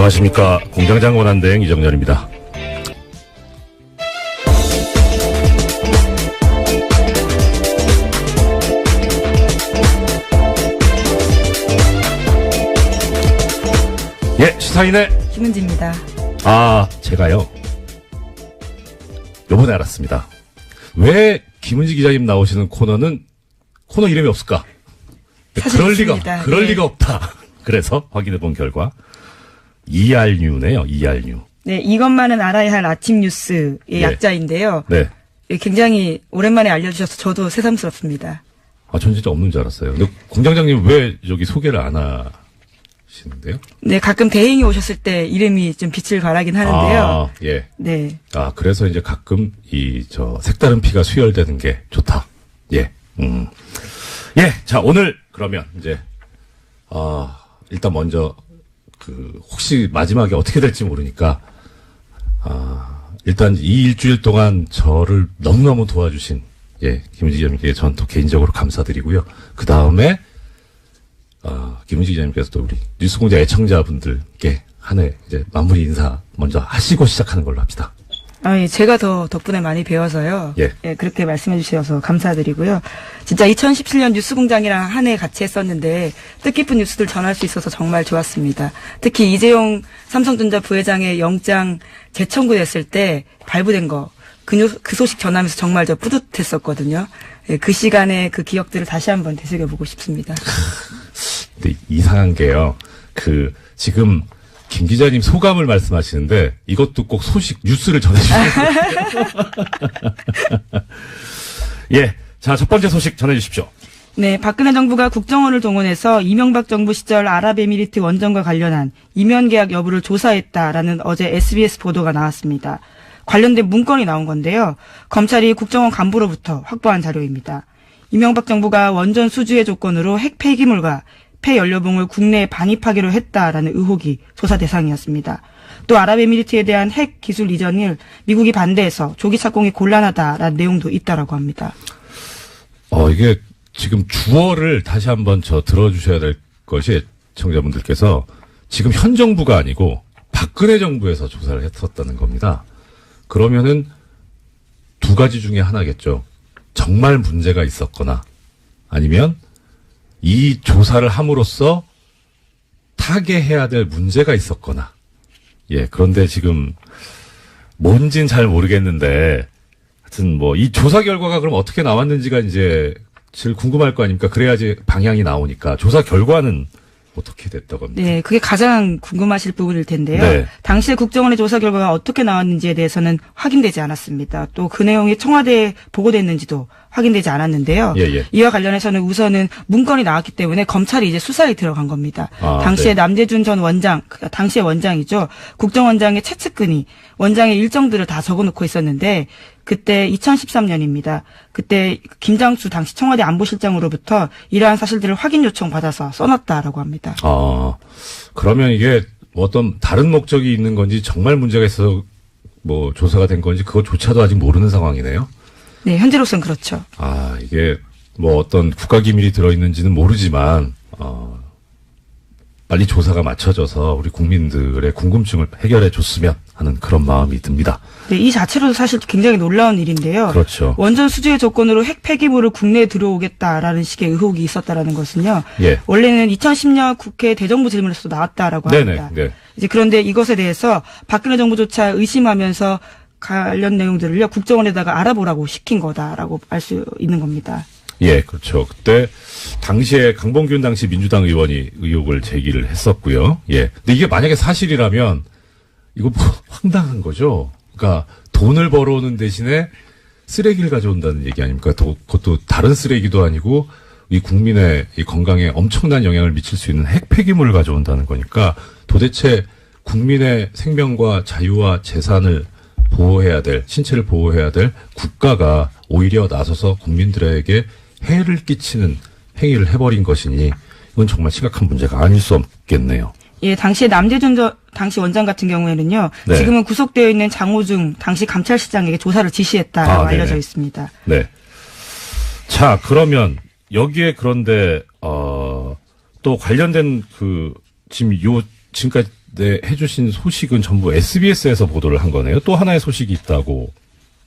안녕하십니까. 공장장 원한대행 이정렬입니다. 예, 시사인의 김은지입니다. 제가요, 요번에 알았습니다. 왜 김은지 기자님 나오시는 코너는 코너 이름이 없을까? 그럴 리가 없다. 그래서 확인해 본 결과 ERNew네요. ERNew. 네, 이것만은 알아야 할 아침 뉴스의 약자인데요. 네. 굉장히 오랜만에 알려주셔서 저도 새삼스럽습니다. 전 진짜 없는 줄 알았어요. 근데 공장장님 왜 여기 소개를 안 하시는데요? 네, 가끔 대행이 오셨을 때 이름이 좀 빛을 발하긴 하는데요. 예. 네. 그래서 이제 가끔 색다른 피가 수혈되는 게 좋다. 예. 예. 자, 오늘 그러면 이제 일단 먼저 혹시 마지막에 어떻게 될지 모르니까 일단 이 일주일 동안 저를 너무너무 도와주신 김은지 기자님께 전 또 개인적으로 감사드리고요. 그 다음에 김은지 기자님께서 또 우리 뉴스공장 애청자분들께 한 해 이제 마무리 인사 먼저 하시고 시작하는 걸로 합시다. 예, 제가 더 덕분에 많이 배워서요. 예, 그렇게 말씀해 주셔서 감사드리고요. 진짜 2017년 뉴스공장이랑 한 해 같이 했었는데 뜻깊은 뉴스들 전할 수 있어서 정말 좋았습니다. 특히 이재용 삼성전자 부회장의 영장 재청구됐을 때 발부된 거, 그 소식 전하면서 정말 저 뿌듯했었거든요. 예, 그 시간에 그 기억들을 다시 한번 되새겨보고 싶습니다. 근데 이상한 게요. 지금 김 기자님 소감을 말씀하시는데 이것도 꼭 뉴스를 전해주시면 예. 자, 첫 번째 소식 전해주십시오. 네, 박근혜 정부가 국정원을 동원해서 이명박 정부 시절 아랍에미리트 원전과 관련한 이면 계약 여부를 조사했다라는 어제 SBS 보도가 나왔습니다. 관련된 문건이 나온 건데요. 검찰이 국정원 간부로부터 확보한 자료입니다. 이명박 정부가 원전 수주의 조건으로 핵 폐기물과 폐연료봉을 국내에 반입하기로 했다라는 의혹이 조사 대상이었습니다. 또 아랍에미리트에 대한 핵 기술 이전을 미국이 반대해서 조기 착공이 곤란하다라는 내용도 있다라고 합니다. 이게 지금 주어를 다시 한번 들어주셔야 될 것이 청자분들께서 지금 현 정부가 아니고 박근혜 정부에서 조사를 했었다는 겁니다. 그러면은 두 가지 중에 하나겠죠. 정말 문제가 있었거나 아니면 이 조사를 함으로써 타개해야 될 문제가 있었거나. 예, 그런데 지금 뭔진 잘 모르겠는데 하여튼 이 조사 결과가 그럼 어떻게 나왔는지가 이제 제일 궁금할 거 아닙니까? 그래야지 방향이 나오니까. 조사 결과는 어떻게 됐다고 합니까? 네, 그게 가장 궁금하실 부분일 텐데요. 네. 당시에 국정원의 조사 결과가 어떻게 나왔는지에 대해서는 확인되지 않았습니다. 또 그 내용이 청와대에 보고됐는지도 확인되지 않았는데요. 예. 이와 관련해서는 우선은 문건이 나왔기 때문에 검찰이 이제 수사에 들어간 겁니다. 당시에 남재준 전 원장, 당시의 원장이죠. 국정원장의 최측근이 원장의 일정들을 다 적어놓고 있었는데 그때 2013년입니다. 그때 김장수 당시 청와대 안보실장으로부터 이러한 사실들을 확인 요청 받아서 써놨다라고 합니다. 그러면 이게 어떤 다른 목적이 있는 건지 정말 문제가 있어서 조사가 된 건지 그것조차도 아직 모르는 상황이네요. 네, 현재로서는 그렇죠. 이게 어떤 국가기밀이 들어있는지는 모르지만 빨리 조사가 맞춰져서 우리 국민들의 궁금증을 해결해 줬으면 하는 그런 마음이 듭니다. 네, 이 자체로도 사실 굉장히 놀라운 일인데요. 그렇죠. 원전 수주의 조건으로 핵 폐기물을 국내에 들어오겠다라는 식의 의혹이 있었다라는 것은요. 예. 원래는 2010년 국회 대정부 질문에서도 나왔다라고 합니다. 네. 이제 그런데 이것에 대해서 박근혜 정부조차 의심하면서 관련 내용들을요 국정원에다가 알아보라고 시킨 거다라고 알 수 있는 겁니다. 예, 그렇죠. 그때 당시에 강봉균 당시 민주당 의원이 의혹을 제기를 했었고요. 예. 근데 이게 만약에 사실이라면 이거 황당한 거죠. 그러니까 돈을 벌어오는 대신에 쓰레기를 가져온다는 얘기 아닙니까? 그것도 다른 쓰레기도 아니고 이 국민의 이 건강에 엄청난 영향을 미칠 수 있는 핵 폐기물을 가져온다는 거니까 도대체 국민의 생명과 자유와 재산을 보호해야 될, 신체를 보호해야 될 국가가 오히려 나서서 국민들에게 해를 끼치는 행위를 해버린 것이니 이건 정말 심각한 문제가 아닐 수 없겠네요. 예, 당시에 남재준 당시 원장 같은 경우에는요. 네. 지금은 구속되어 있는 장호중 당시 감찰실장에게 조사를 지시했다라고 알려져 있습니다. 네. 자, 그러면 여기에 그런데 또 관련된 지금까지 해주신 소식은 전부 SBS에서 보도를 한 거네요. 또 하나의 소식이 있다고.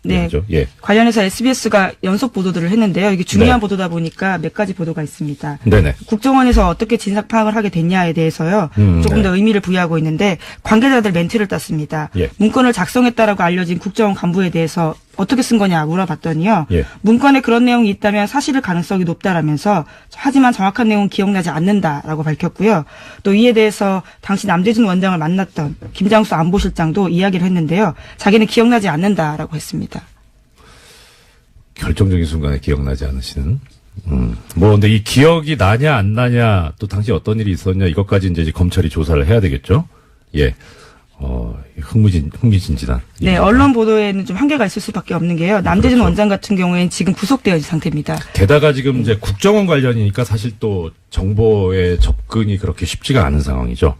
네. 얘기죠. 예. 관련해서 SBS가 연속 보도들을 했는데요. 이게 중요한 네. 보도다 보니까 몇 가지 보도가 있습니다. 네네. 국정원에서 어떻게 진상 파악을 하게 됐냐에 대해서요. 조금 네. 더 의미를 부여하고 있는데 관계자들 멘트를 땄습니다. 예. 문건을 작성했다라고 알려진 국정원 간부에 대해서 어떻게 쓴 거냐 물어봤더니요. 예. 문건에 그런 내용이 있다면 사실일 가능성이 높다라면서 하지만 정확한 내용은 기억나지 않는다라고 밝혔고요. 또 이에 대해서 당시 남재준 원장을 만났던 김장수 안보실장도 이야기를 했는데요. 자기는 기억나지 않는다라고 했습니다. 결정적인 순간에 기억나지 않으시는. 뭐, 근데 이 기억이 나냐, 안 나냐, 또 당시 어떤 일이 있었냐, 이것까지 이제 검찰이 조사를 해야 되겠죠? 예. 흥미진진한. 네, 일입니다. 언론 보도에는 좀 한계가 있을 수밖에 없는 게요. 남재준 그렇죠. 원장 같은 경우에는 지금 구속되어 있는 상태입니다. 게다가 지금 이제 국정원 관련이니까 사실 또 정보의 접근이 그렇게 쉽지가 않은 상황이죠.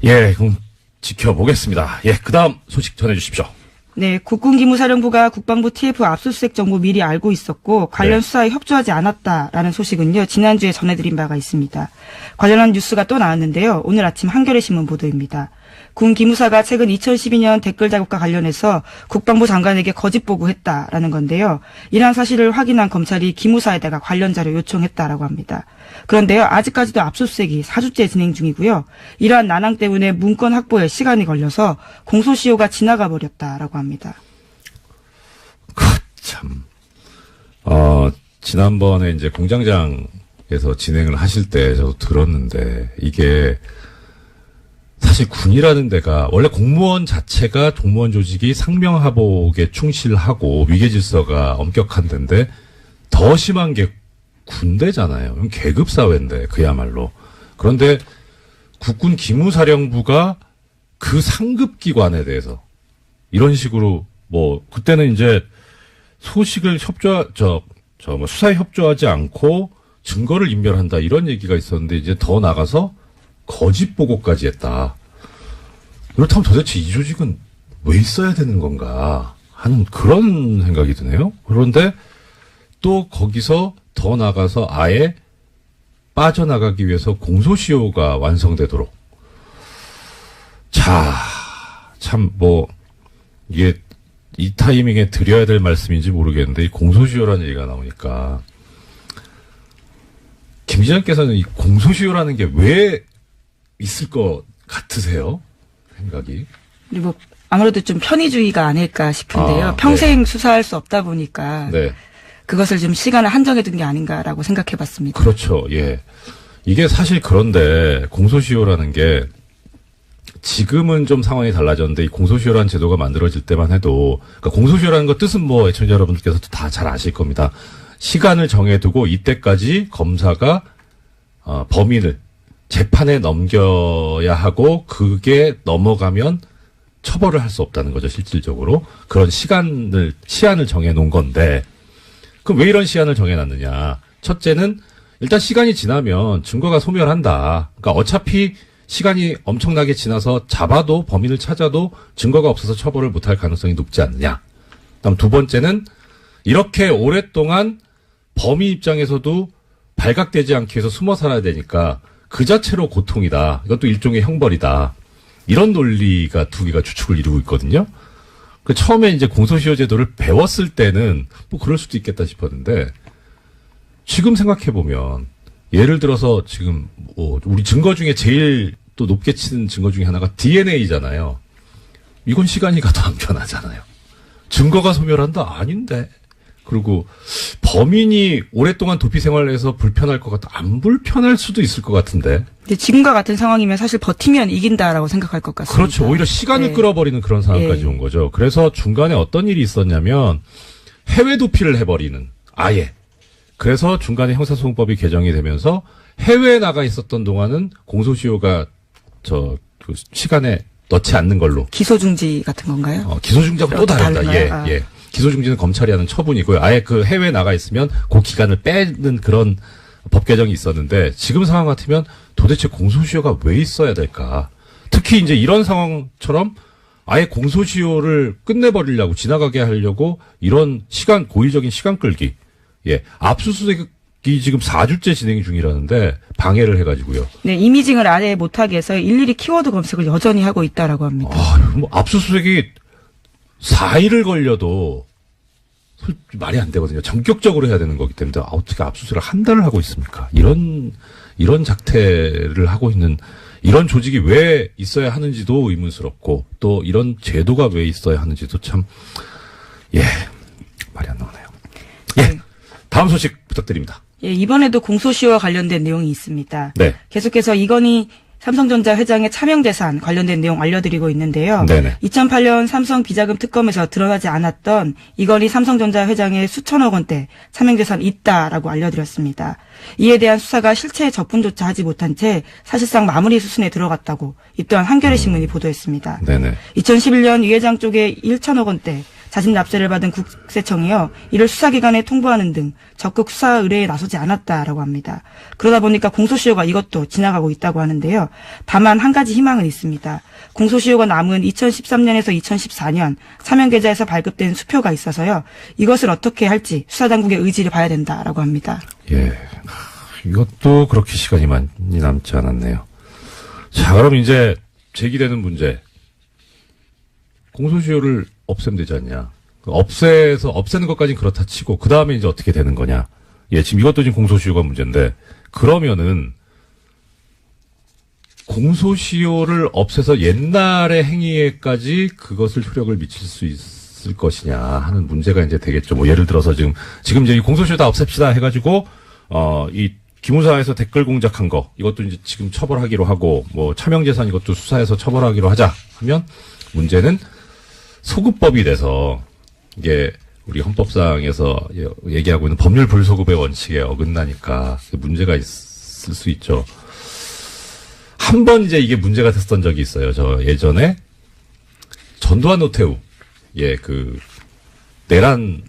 예, 그럼 지켜보겠습니다. 예, 그 다음 소식 전해주십시오. 네, 국군기무사령부가 국방부 TF 압수수색 정보 미리 알고 있었고 관련 네. 수사에 협조하지 않았다라는 소식은요. 지난주에 전해드린 바가 있습니다. 관련한 뉴스가 또 나왔는데요. 오늘 아침 한겨레 신문 보도입니다. 군 기무사가 최근 2012년 댓글 작업과 관련해서 국방부 장관에게 거짓 보고했다라는 건데요. 이러한 사실을 확인한 검찰이 기무사에다가 관련 자료 요청했다라고 합니다. 그런데요. 아직까지도 압수수색이 4주째 진행 중이고요. 이러한 난항 때문에 문건 확보에 시간이 걸려서 공소시효가 지나가 버렸다라고 합니다. 참. 지난번에 이제 공장장에서 진행을 하실 때 저도 들었는데 이게 사실 군이라는 데가 원래 공무원 자체가 공무원 조직이 상명하복에 충실하고 위계질서가 엄격한 데인데 더 심한 게 군대잖아요. 계급 사회인데 그야말로. 그런데 국군 기무사령부가 그 상급 기관에 대해서 이런 식으로 뭐 그때는 이제 소식을 수사에 협조하지 않고 증거를 인멸한다 이런 얘기가 있었는데 이제 더 나가서 거짓 보고까지 했다. 그렇다면 도대체 이 조직은 왜 있어야 되는 건가 하는 그런 생각이 드네요. 그런데 또 거기서 더 나가서 아예 빠져나가기 위해서 공소시효가 완성되도록. 자, 참 이게 이 타이밍에 드려야 될 말씀인지 모르겠는데 이 공소시효라는 얘기가 나오니까 김 기자께서는 이 공소시효라는 게 왜 있을 것 같으세요? 생각이. 그리고 아무래도 좀 편의주의가 아닐까 싶은데요. 평생 수사할 수 없다 보니까 네. 그것을 좀 시간을 한정해 둔 게 아닌가라고 생각해 봤습니다. 그렇죠. 예. 이게 사실 그런데 공소시효라는 게 지금은 좀 상황이 달라졌는데 이 공소시효라는 제도가 만들어질 때만 해도 그러니까 공소시효라는 거 뜻은 뭐 애청자 여러분들께서도 다 잘 아실 겁니다. 시간을 정해두고 이때까지 검사가 범인을 재판에 넘겨야 하고 그게 넘어가면 처벌을 할 수 없다는 거죠. 실질적으로. 그런 시한을 정해놓은 건데 그럼 왜 이런 시한을 정해놨느냐. 첫째는 일단 시간이 지나면 증거가 소멸한다. 그러니까 어차피 시간이 엄청나게 지나서 잡아도 범인을 찾아도 증거가 없어서 처벌을 못할 가능성이 높지 않느냐. 그다음 두 번째는 이렇게 오랫동안 범인 입장에서도 발각되지 않기 위해서 숨어 살아야 되니까 그 자체로 고통이다. 이것도 일종의 형벌이다. 이런 논리가 두 개가 주축을 이루고 있거든요. 그 처음에 이제 공소시효 제도를 배웠을 때는 뭐 그럴 수도 있겠다 싶었는데 지금 생각해 보면 예를 들어서 지금 우리 증거 중에 제일 또 높게 치는 증거 중에 하나가 DNA잖아요. 이건 시간이 가도 안 변하잖아요. 증거가 소멸한다? 아닌데. 그리고 범인이 오랫동안 도피 생활을 해서 불편할 것 같다. 안 불편할 수도 있을 것 같은데. 근데 지금과 같은 상황이면 사실 버티면 이긴다라고 생각할 것 같습니다. 그렇죠. 오히려 시간을 네. 끌어버리는 그런 상황까지 예. 온 거죠. 그래서 중간에 어떤 일이 있었냐면 해외 도피를 해버리는 아예. 그래서 중간에 형사소송법이 개정이 되면서 해외에 나가 있었던 동안은 공소시효가 그 시간에 넣지 않는 걸로. 기소중지 같은 건가요? 기소중지하고 또 다르다. 다른가요? 예. 기소중지는 검찰이 하는 처분이고요. 아예 그 해외에 나가 있으면 그 기간을 빼는 그런 법 개정이 있었는데 지금 상황 같으면 도대체 공소시효가 왜 있어야 될까? 특히 이제 이런 상황처럼 아예 공소시효를 끝내버리려고 지나가게 하려고 이런 고의적인 시간 끌기. 예. 압수수색이 지금 4주째 진행 중이라는데 방해를 해가지고요. 네, 이미징을 아예 못하게 해서 일일이 키워드 검색을 여전히 하고 있다라고 합니다. 뭐 압수수색이 4일을 걸려도 말이 안 되거든요. 전격적으로 해야 되는 거기 때문에 어떻게 압수수색을 한 달을 하고 있습니까? 이런 작태를 하고 있는 이런 조직이 왜 있어야 하는지도 의문스럽고 또 이런 제도가 왜 있어야 하는지도 참 말이 안 나오네요. 네. 다음 소식 부탁드립니다. 예, 이번에도 공소시효와 관련된 내용이 있습니다. 네. 계속해서 이건희 삼성전자 회장의 차명재산 관련된 내용 알려드리고 있는데요. 네네. 2008년 삼성 비자금 특검에서 드러나지 않았던 이건희 삼성전자 회장의 수천억 원대 차명재산 있다라고 알려드렸습니다. 이에 대한 수사가 실체 접근조차 하지 못한 채 사실상 마무리 수순에 들어갔다고 이 또한 한겨레 신문이 보도했습니다. 네네. 2011년 이 회장 쪽에 1천억 원대 자진 납세를 받은 국세청이요. 이를 수사기관에 통보하는 등 적극 수사 의뢰에 나서지 않았다라고 합니다. 그러다 보니까 공소시효가 이것도 지나가고 있다고 하는데요. 다만 한 가지 희망은 있습니다. 공소시효가 남은 2013년에서 2014년 사면계좌에서 발급된 수표가 있어서요. 이것을 어떻게 할지 수사당국의 의지를 봐야 된다라고 합니다. 예. 이것도 그렇게 시간이 많이 남지 않았네요. 자, 그럼 이제 제기되는 문제. 공소시효를 없애면 되지 않냐. 없애는 것까지는 그렇다 치고, 그 다음에 이제 어떻게 되는 거냐. 예, 지금 이것도 지금 공소시효가 문제인데, 그러면은, 공소시효를 없애서 옛날의 행위에까지 그것을 효력을 미칠 수 있을 것이냐 하는 문제가 이제 되겠죠. 뭐 예를 들어서 지금 이제 이 공소시효 다 없앱시다 해가지고, 이 기무사에서 댓글 공작한 거, 이것도 이제 지금 처벌하기로 하고, 뭐 차명재산 이것도 수사해서 처벌하기로 하자 하면, 문제는 소급법이 돼서 이게 우리 헌법상에서 얘기하고 있는 법률 불소급의 원칙에 어긋나니까 문제가 있을 수 있죠. 한 번 이제 이게 문제가 됐었던 적이 있어요. 저 예전에 전두환 노태우 내란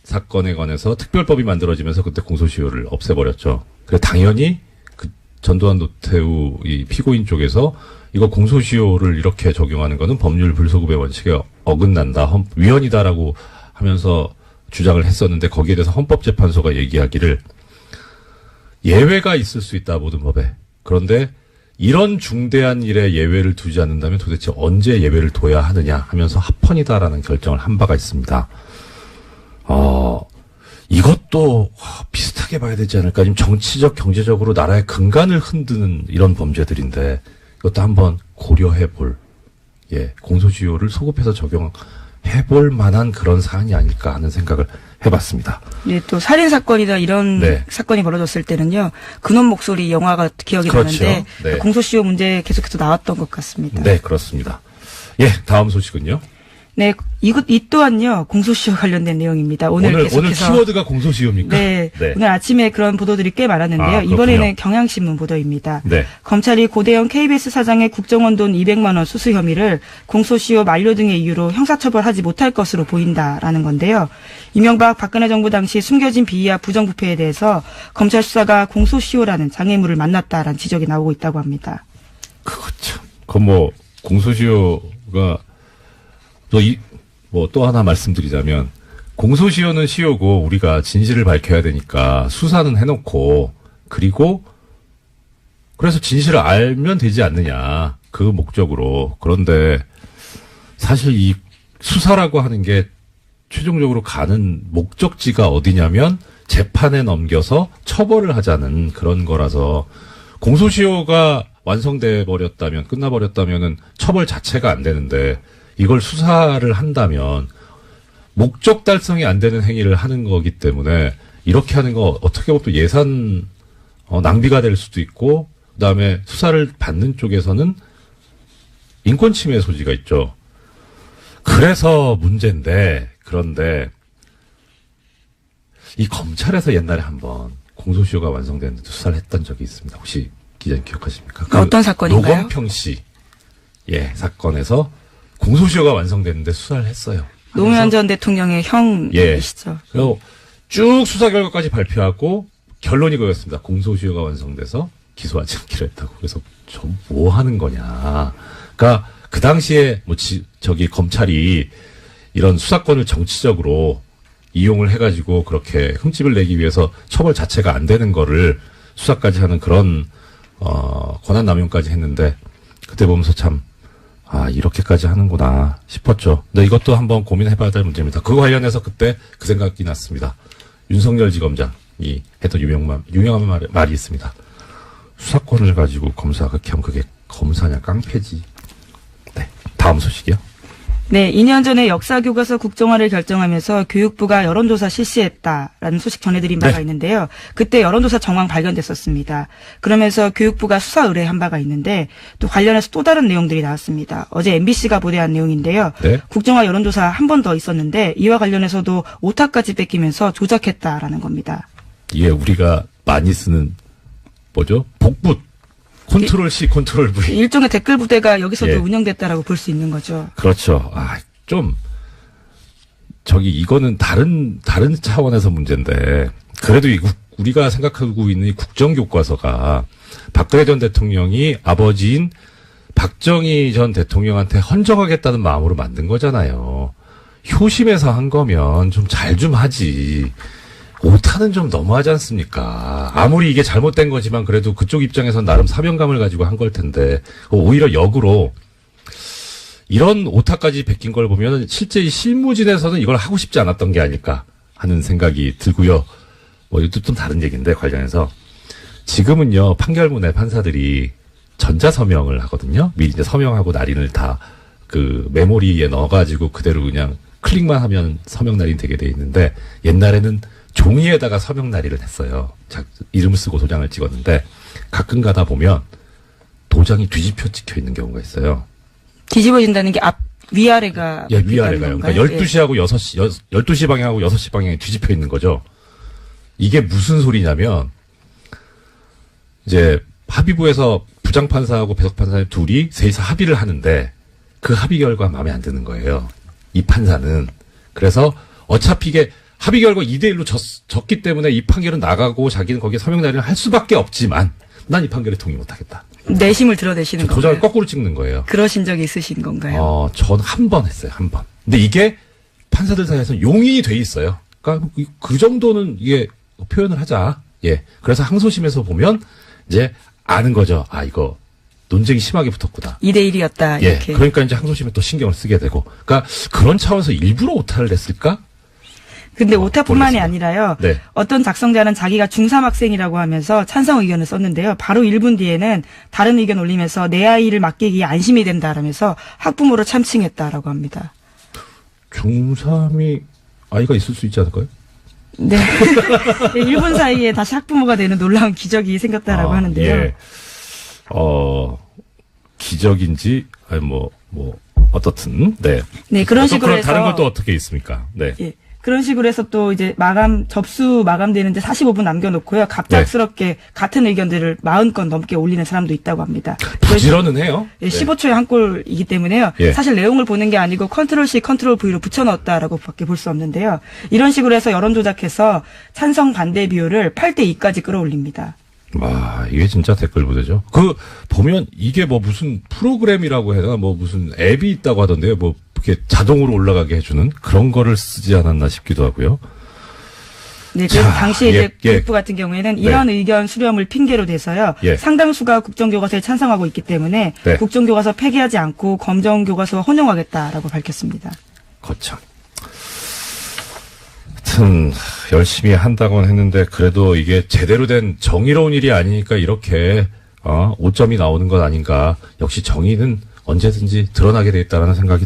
사건에 관해서 특별법이 만들어지면서 그때 공소시효를 없애버렸죠. 그래서 당연히 그 전두환 노태우 이 피고인 쪽에서 이거 공소시효를 이렇게 적용하는 거는 법률 불소급의 원칙에 어긋난다, 위헌이다라고 하면서 주장을 했었는데 거기에 대해서 헌법재판소가 얘기하기를 예외가 있을 수 있다, 모든 법에. 그런데 이런 중대한 일에 예외를 두지 않는다면 도대체 언제 예외를 둬야 하느냐 하면서 합헌이다라는 결정을 한 바가 있습니다. 이것도 비슷하게 봐야 되지 않을까. 지금 정치적, 경제적으로 나라의 근간을 흔드는 이런 범죄들인데 이것도 한번 고려해 볼, 공소시효를 소급해서 적용해 볼 만한 그런 사안이 아닐까 하는 생각을 해봤습니다. 네, 또 살인사건이나 이런 네. 사건이 벌어졌을 때는요, 그놈 목소리 영화가 기억이 그렇죠. 나는데, 네. 공소시효 문제 계속해서 나왔던 것 같습니다. 네, 그렇습니다. 다음 소식은요? 네, 이 또한요, 공소시효 관련된 내용입니다. 오늘 계속해서. 키워드가 공소시효입니까? 네, 오늘 아침에 그런 보도들이 꽤 많았는데요. 이번에는 경향신문 보도입니다. 네. 검찰이 고대영 KBS 사장의 국정원 돈 200만 원 수수 혐의를 공소시효 만료 등의 이유로 형사처벌하지 못할 것으로 보인다라는 건데요. 이명박 박근혜 정부 당시 숨겨진 비위와 부정부패에 대해서 검찰 수사가 공소시효라는 장애물을 만났다라는 지적이 나오고 있다고 합니다. 그거 참. 공소시효가 또 하나 말씀드리자면, 공소시효는 시효고, 우리가 진실을 밝혀야 되니까, 수사는 해놓고, 그래서 진실을 알면 되지 않느냐. 그 목적으로. 그런데, 사실 이 수사라고 하는 게, 최종적으로 가는 목적지가 어디냐면, 재판에 넘겨서 처벌을 하자는 그런 거라서, 공소시효가 완성돼 버렸다면, 끝나버렸다면은, 처벌 자체가 안 되는데, 이걸 수사를 한다면 목적 달성이 안 되는 행위를 하는 거기 때문에 이렇게 하는 거 어떻게 보면 또 예산 낭비가 될 수도 있고, 그다음에 수사를 받는 쪽에서는 인권 침해 소지가 있죠. 그래서 문제인데, 그런데 이 검찰에서 옛날에 한번 공소시효가 완성됐는데 수사를 했던 적이 있습니다. 혹시 기자님 기억하십니까? 어떤 사건인가요? 노건평 씨 사건에서 공소시효가 완성됐는데 수사를 했어요. 노무현 전 대통령의 형이시죠. 그리고 쭉 수사 결과까지 발표하고 결론이 그거였습니다. 공소시효가 완성돼서 기소하지 않기로 했다고. 그래서 좀 뭐 하는 거냐. 그러니까 그 당시에 검찰이 이런 수사권을 정치적으로 이용을 해가지고 그렇게 흠집을 내기 위해서 처벌 자체가 안 되는 거를 수사까지 하는 그런 권한 남용까지 했는데 그때 보면서 참 이렇게까지 하는구나 싶었죠. 근데 이것도 한번 고민해봐야 될 문제입니다. 그거 관련해서 그때 그 생각이 났습니다. 윤석열 지검장이 했던 유명한 말이 있습니다. 수사권을 가지고 검사가 그렇게 하면 그게 검사냐 깡패지. 네, 다음 소식이요. 네, 2년 전에 역사교과서 국정화를 결정하면서 교육부가 여론조사 실시했다라는 소식 전해드린 바가 네. 있는데요. 그때 여론조사 정황 발견됐었습니다. 그러면서 교육부가 수사 의뢰한 바가 있는데 또 관련해서 또 다른 내용들이 나왔습니다. 어제 MBC가 보도한 내용인데요. 네. 국정화 여론조사 한 번 더 있었는데 이와 관련해서도 오타까지 뺏기면서 조작했다라는 겁니다. 이게 우리가 많이 쓰는 뭐죠? 복붙. 컨트롤 C, 컨트롤 V. 일종의 댓글 부대가 여기서도 예. 운영됐다라고 볼 수 있는 거죠. 그렇죠. 이거는 다른 차원에서 문제인데, 그래도 우리가 생각하고 있는 이 국정교과서가 박근혜 전 대통령이 아버지인 박정희 전 대통령한테 헌정하겠다는 마음으로 만든 거잖아요. 효심에서 한 거면 좀 잘 좀 하지. 오타는 좀 너무하지 않습니까? 아무리 이게 잘못된 거지만 그래도 그쪽 입장에선 나름 사명감을 가지고 한 걸 텐데 오히려 역으로 이런 오타까지 베낀 걸 보면 실제 이 실무진에서는 이걸 하고 싶지 않았던 게 아닐까 하는 생각이 들고요. 이것도 좀 다른 얘기인데 관련해서 지금은요 판결문에 판사들이 전자서명을 하거든요. 미리 이제 서명하고 날인을 다 그 메모리에 넣어가지고 그대로 그냥 클릭만 하면 서명 날인 되게 돼 있는데 옛날에는 종이에다가 서명 날인을 했어요. 이름을 쓰고 도장을 찍었는데 가끔 가다 보면 도장이 뒤집혀 찍혀 있는 경우가 있어요. 뒤집어진다는 게 위아래가. 예, 위아래가요. 그러니까 12시하고 6시, 12시 방향하고 6시 방향이 뒤집혀 있는 거죠. 이게 무슨 소리냐면, 이제 합의부에서 부장판사하고 배석판사 둘이 셋이서 합의를 하는데, 그 합의 결과 마음에 안 드는 거예요. 이 판사는. 그래서 어차피 이게 합의 결과 2대1로 졌기 때문에 이 판결은 나가고 자기는 거기에 서명 날인을 할 수밖에 없지만, 난 이 판결에 동의 못 하겠다. 내심을 드러내시는 건가요? 도장을 거꾸로 찍는 거예요. 그러신 적이 있으신 건가요? 전 한 번 했어요, 한 번. 근데 이게 판사들 사이에서 용인이 돼 있어요. 그러니까 그 정도는 이게 표현을 하자. 예. 그래서 항소심에서 보면 이제 아는 거죠. 이거 논쟁이 심하게 붙었구나. 2대1이었다. 예. 이렇게. 그러니까 이제 항소심에 또 신경을 쓰게 되고. 그러니까 그런 차원에서 일부러 오타를 냈을까? 근데 오타뿐만이 모르겠습니다. 아니라요. 네. 어떤 작성자는 자기가 중3 학생이라고 하면서 찬성 의견을 썼는데요. 바로 1분 뒤에는 다른 의견 올리면서 내 아이를 맡기기에 안심이 된다라면서 학부모를 참칭했다라고 합니다. 중3이 아이가 있을 수 있지 않을까요? 네. 1분 사이에 다시 학부모가 되는 놀라운 기적이 생겼다라고 하는데요. 예. 기적인지, 어떻든, 네. 네, 그런 또 식으로 해서. 다른 건 또 어떻게 있습니까? 네. 예. 그런 식으로 해서 또 이제 접수 마감되는데 45분 남겨놓고요. 갑작스럽게 같은 의견들을 40건 넘게 올리는 사람도 있다고 합니다. 부지런은 해요. 예, 15초에 한 골이기 때문에요. 예. 사실 내용을 보는 게 아니고 컨트롤 C, 컨트롤 V로 붙여넣었다라고 밖에 볼 수 없는데요. 이런 식으로 해서 여론 조작해서 찬성 반대 비율을 8대2까지 끌어올립니다. 이게 진짜 댓글 부대죠. 보면 이게 무슨 프로그램이라고 해야 되나, 무슨 앱이 있다고 하던데요. 이렇게 자동으로 올라가게 해주는 그런 거를 쓰지 않았나 싶기도 하고요. 네, 그래서 자, 당시에 이제 교육부 같은 경우에는 이런 의견 수렴을 핑계로 대서요. 예. 상당수가 국정교과서에 찬성하고 있기 때문에 네. 국정교과서 폐기하지 않고 검정교과서와 혼용하겠다라고 밝혔습니다. 거참. 하여튼 열심히 한다고는 했는데 그래도 이게 제대로 된 정의로운 일이 아니니까 이렇게 오점이 나오는 것 아닌가. 역시 정의는 언제든지 드러나게 돼 있다라는 생각을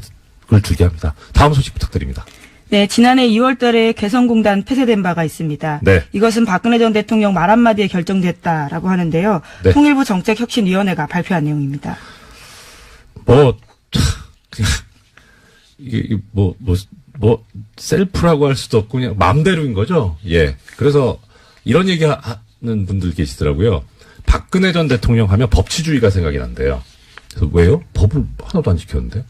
들게 합니다. 다음 소식 부탁드립니다. 네, 지난해 2월 달에 개성공단 폐쇄된 바가 있습니다. 네. 이것은 박근혜 전 대통령 말 한마디에 결정됐다라고 하는데요. 네. 통일부 정책혁신위원회가 발표한 내용입니다. 이게 셀프라고 할 수도 없고 그냥 마음대로인 거죠. 예. 그래서 이런 얘기 하는 분들 계시더라고요. 박근혜 전 대통령 하면 법치주의가 생각이 난대요. 그래서 왜요? 법을 하나도 안 지켰는데?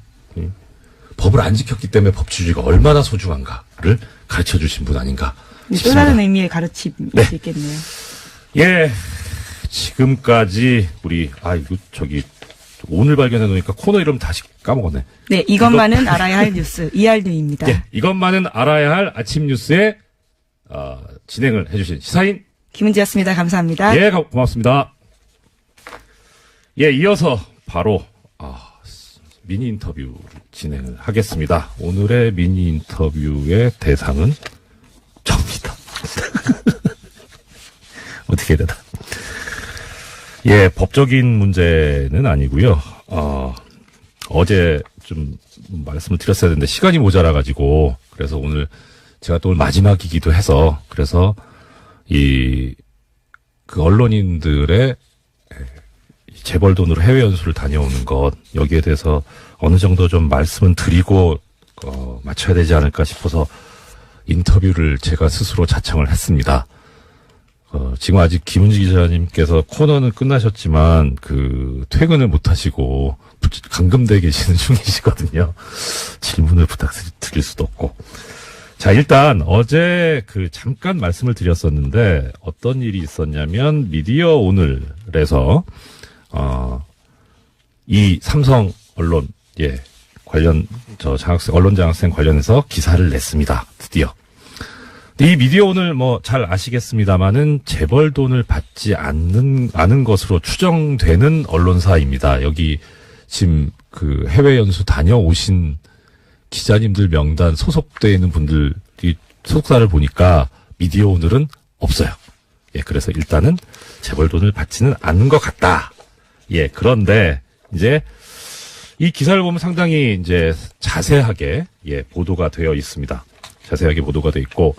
법을 안 지켰기 때문에 법치주의가 얼마나 소중한가를 가르쳐 주신 분 아닌가 또 싶습니다. 다른 의미의 가르침일 네. 수 있겠네요. 예. 지금까지 우리 오늘 발견해 놓으니까 코너 이름 다시 까먹었네. 네, 이것만은 알아야 할 뉴스 이알류입니다. 예, 이것만은 알아야 할 아침 뉴스에 진행을 해주신 시사인 김은지였습니다. 감사합니다. 예, 고맙습니다. 예, 이어서 바로 미니 인터뷰를 진행을 하겠습니다. 오늘의 미니 인터뷰의 대상은 저입니다. 어떻게 해야 되나? 예, 법적인 문제는 아니고요. 어제 좀 말씀을 드렸어야 되는데 시간이 모자라가지고 그래서 오늘 제가 또 오늘 마지막이기도 해서 그래서 그 언론인들의 재벌 돈으로 해외 연수를 다녀오는 것 여기에 대해서 어느 정도 좀 말씀은 드리고 마쳐야 되지 않을까 싶어서 인터뷰를 제가 스스로 자청을 했습니다. 지금 아직 김은지 기자님께서 코너는 끝나셨지만 퇴근을 못 하시고 감금돼 계시는 중이시거든요. 질문을 부탁드릴 수도 없고. 자, 일단 어제 잠깐 말씀을 드렸었는데 어떤 일이 있었냐면 미디어 오늘에서 이 삼성 언론 관련 언론 장학생 관련해서 기사를 냈습니다. 드디어. 이 미디어 오늘 잘 아시겠습니다만은 재벌 돈을 받지 않은 것으로 추정되는 언론사입니다. 여기 지금 해외 연수 다녀오신 기자님들 명단 소속되어 있는 분들이 소속사를 보니까 미디어 오늘은 없어요. 예, 그래서 일단은 재벌 돈을 받지는 않은 것 같다. 예, 그런데 이제 이 기사를 보면 상당히 이제 자세하게 보도가 되어 있습니다. 자세하게 보도가 되어 있고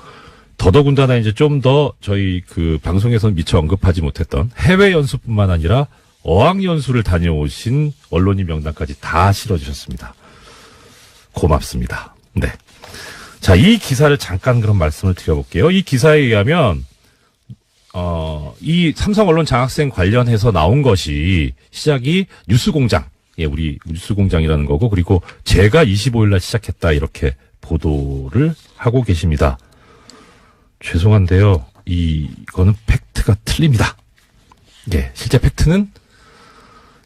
더더군다나 이제 좀 더 저희 방송에서는 미처 언급하지 못했던 해외 연수뿐만 아니라 어학 연수를 다녀오신 언론인 명단까지 다 실어주셨습니다. 고맙습니다. 네. 자, 이 기사를 잠깐 그럼 말씀을 드려볼게요. 이 기사에 의하면 이 삼성 언론 장학생 관련해서 나온 것이 시작이 뉴스공장, 우리 뉴스공장이라는 거고 그리고 제가 25일 날 시작했다 이렇게 보도를 하고 계십니다. 죄송한데요. 이거는 팩트가 틀립니다. 예, 실제 팩트는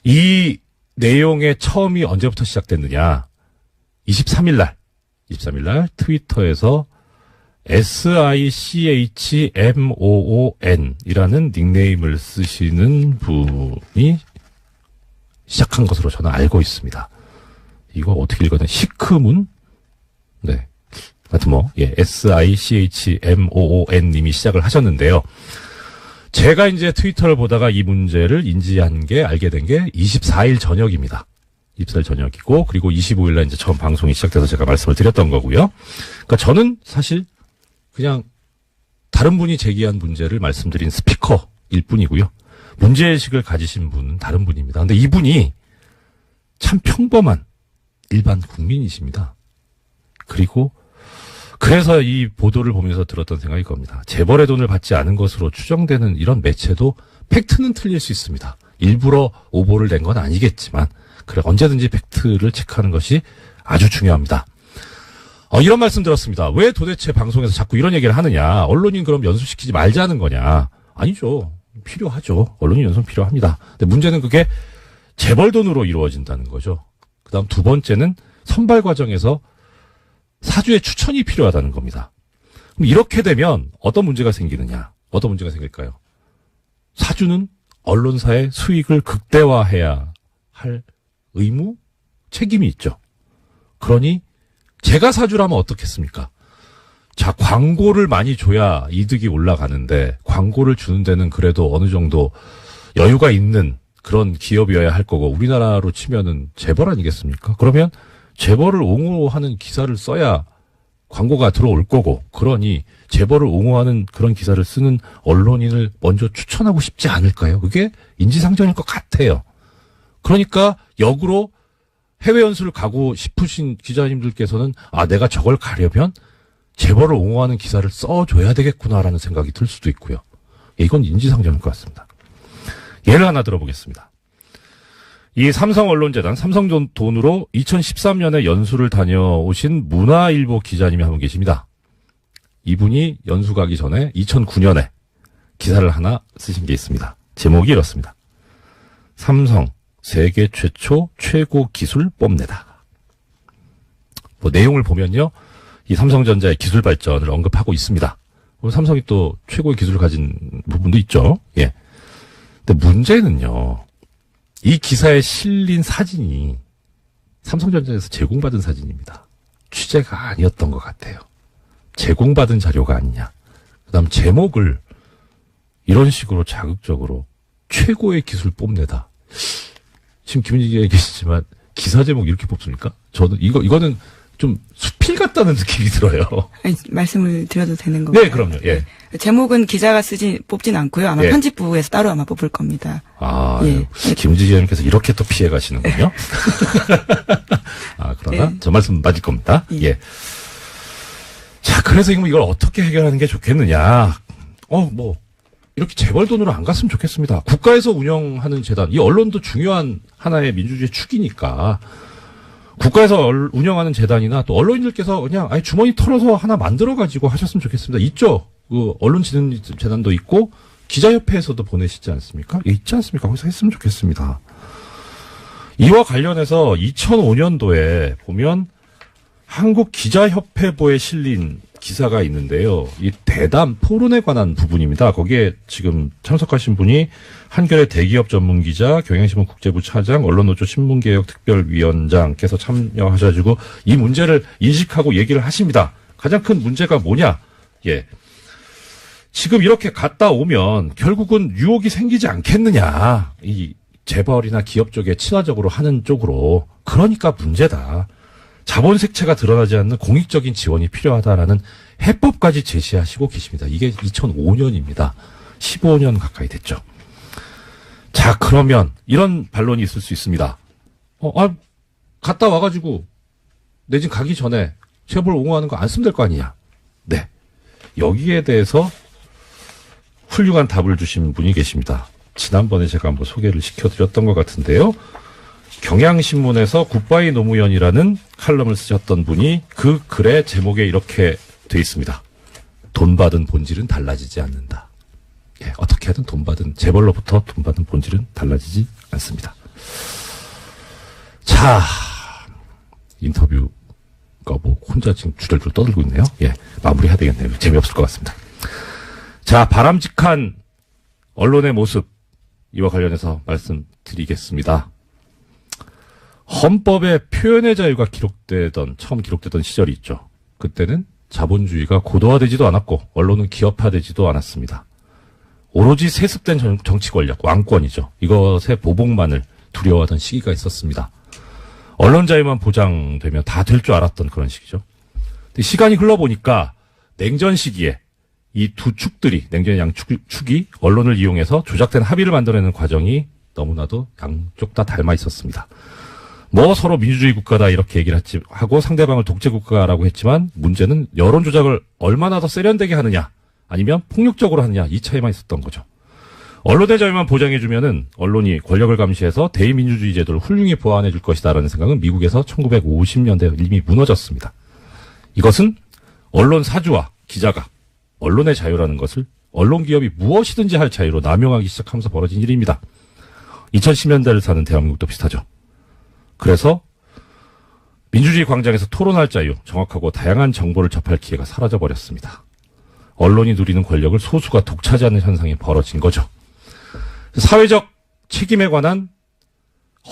이 내용의 처음이 언제부터 시작됐느냐. 23일 날 트위터에서 SICHMOON 이라는 닉네임을 쓰시는 분이 시작한 것으로 저는 알고 있습니다. 이거 어떻게 읽어야 되나? 시크문? 네. 하여튼 SICHMOON 님이 시작을 하셨는데요. 제가 이제 트위터를 보다가 이 문제를 알게 된 게 24일 저녁입니다. 24일 저녁이고, 그리고 25일 날 이제 처음 방송이 시작돼서 제가 말씀을 드렸던 거고요. 그러니까 저는 사실 그냥 다른 분이 제기한 문제를 말씀드린 스피커일 뿐이고요. 문제의식을 가지신 분은 다른 분입니다. 근데 이분이 참 평범한 일반 국민이십니다. 그래서 이 보도를 보면서 들었던 생각이 겁니다. 재벌의 돈을 받지 않은 것으로 추정되는 이런 매체도 팩트는 틀릴 수 있습니다. 일부러 오보를 낸 건 아니겠지만 언제든지 팩트를 체크하는 것이 아주 중요합니다. 이런 말씀 들었습니다. 왜 도대체 방송에서 자꾸 이런 얘기를 하느냐. 언론인 그럼 연수시키지 말자는 거냐. 아니죠. 필요하죠. 언론인 연수는 필요합니다. 근데 문제는 그게 재벌 돈으로 이루어진다는 거죠. 그다음 두 번째는 선발 과정에서 사주의 추천이 필요하다는 겁니다. 그럼 이렇게 되면 어떤 문제가 생기느냐? 어떤 문제가 생길까요? 사주는 언론사의 수익을 극대화해야 할 의무, 책임이 있죠. 그러니 제가 사주라면 어떻겠습니까? 자, 광고를 많이 줘야 이득이 올라가는데 광고를 주는 데는 그래도 어느 정도 여유가 있는 그런 기업이어야 할 거고 우리나라로 치면은 재벌 아니겠습니까? 그러면 재벌을 옹호하는 기사를 써야 광고가 들어올 거고 그러니 재벌을 옹호하는 그런 기사를 쓰는 언론인을 먼저 추천하고 싶지 않을까요? 그게 인지상정일 것 같아요. 그러니까 역으로 해외 연수를 가고 싶으신 기자님들께서는 내가 저걸 가려면 재벌을 옹호하는 기사를 써줘야 되겠구나라는 생각이 들 수도 있고요. 이건 인지상정일 것 같습니다. 예를 하나 들어보겠습니다. 이 삼성언론재단, 삼성 돈으로 2013년에 연수를 다녀오신 문화일보 기자님이 한 분 계십니다. 이분이 연수 가기 전에 2009년에 기사를 하나 쓰신 게 있습니다. 제목이 이렇습니다. 삼성, 세계 최초 최고 기술 뽐내다. 뭐 내용을 보면요. 이 삼성전자의 기술 발전을 언급하고 있습니다. 삼성이 또 최고의 기술을 가진 부분도 있죠. 예. 근데 문제는요. 이 기사에 실린 사진이 삼성전자에서 제공받은 사진입니다. 취재가 아니었던 것 같아요. 제공받은 자료가 아니냐. 그다음 제목을 이런 식으로 자극적으로 최고의 기술 뽐내다. 지금 김은지에 계시지만 기사 제목 이렇게 뽑습니까? 저는 이거는 좀 수필 같다는 느낌이 들어요. 아니, 말씀을 드려도 되는 건가요? 네, 그럼요. 예. 제목은 기자가 뽑진 않고요. 아마 예. 편집부에서 따로 아마 뽑을 겁니다. 아, 예. 김은지 기자님께서 이렇게 또 피해 가시는군요. 아, 그러나 예. 저 말씀 맞을 겁니다. 예. 예. 자, 그래서 이걸 어떻게 해결하는 게 좋겠느냐. 뭐 이렇게 재벌 돈으로 안 갔으면 좋겠습니다. 국가에서 운영하는 재단, 이 언론도 중요한 하나의 민주주의 축이니까 국가에서 운영하는 재단이나 또 언론인들께서 그냥 주머니 털어서 하나 만들어가지고 하셨으면 좋겠습니다. 있죠. 그 언론진흥재단도 있고 기자협회에서도 보내시지 않습니까? 있지 않습니까? 거기서 했으면 좋겠습니다. 이와 관련해서 2005년도에 보면 한국기자협회보에 실린 기사가 있는데요. 이 대담 토론에 관한 부분입니다. 거기에 지금 참석하신 분이 한겨레 대기업 전문기자, 경향신문 국제부 차장, 언론노조 신문개혁 특별위원장께서 참여하셔가지고 이 문제를 인식하고 얘기를 하십니다. 가장 큰 문제가 뭐냐? 예. 지금 이렇게 갔다 오면 결국은 유혹이 생기지 않겠느냐. 이 재벌이나 기업 쪽에 친화적으로 하는 쪽으로. 그러니까 문제다. 자본 색채가 드러나지 않는 공익적인 지원이 필요하다라는 해법까지 제시하시고 계십니다. 이게 2005년입니다. 15년 가까이 됐죠. 자, 그러면 이런 반론이 있을 수 있습니다. 갔다 와가지고 내 집 가기 전에 재벌 옹호하는 거 안 쓰면 될 거 아니냐. 네. 여기에 대해서 훌륭한 답을 주신 분이 계십니다. 지난번에 제가 한번 소개를 시켜드렸던 것 같은데요. 경향신문에서 굿바이 노무현이라는 칼럼을 쓰셨던 분이 그 글의 제목에 이렇게 돼 있습니다. 돈 받은 본질은 달라지지 않는다. 예, 어떻게 하든 재벌로부터 돈 받은 본질은 달라지지 않습니다. 자, 인터뷰가 뭐 혼자 지금 주절주절 떠들고 있네요. 예, 마무리해야 되겠네요. 재미없을 것 같습니다. 자, 바람직한 언론의 모습, 이와 관련해서 말씀드리겠습니다. 헌법에 표현의 자유가 처음 기록되던 시절이 있죠. 그때는 자본주의가 고도화되지도 않았고 언론은 기업화되지도 않았습니다. 오로지 세습된 정치 권력, 왕권이죠. 이것의 보복만을 두려워하던 시기가 있었습니다. 언론 자유만 보장되면 다 될 줄 알았던 그런 시기죠. 근데 시간이 흘러보니까 냉전 시기에 이 두 축들이, 냉전의 양축이 언론을 이용해서 조작된 합의를 만들어내는 과정이 너무나도 양쪽 다 닮아 있었습니다. 뭐 서로 민주주의 국가다 이렇게 얘기를 하고 상대방을 독재 국가라고 했지만 문제는 여론 조작을 얼마나 더 세련되게 하느냐 아니면 폭력적으로 하느냐 이 차이만 있었던 거죠. 언론의 자유만 보장해주면은 언론이 권력을 감시해서 대의민주주의 제도를 훌륭히 보완해 줄 것이다라는 생각은 미국에서 1950년대 이미 무너졌습니다. 이것은 언론 사주와 기자가 언론의 자유라는 것을 언론 기업이 무엇이든지 할 자유로 남용하기 시작하면서 벌어진 일입니다. 2010년대를 사는 대한민국도 비슷하죠. 그래서 민주주의 광장에서 토론할 자유, 정확하고 다양한 정보를 접할 기회가 사라져버렸습니다. 언론이 누리는 권력을 소수가 독차지하는 현상이 벌어진 거죠. 사회적 책임에 관한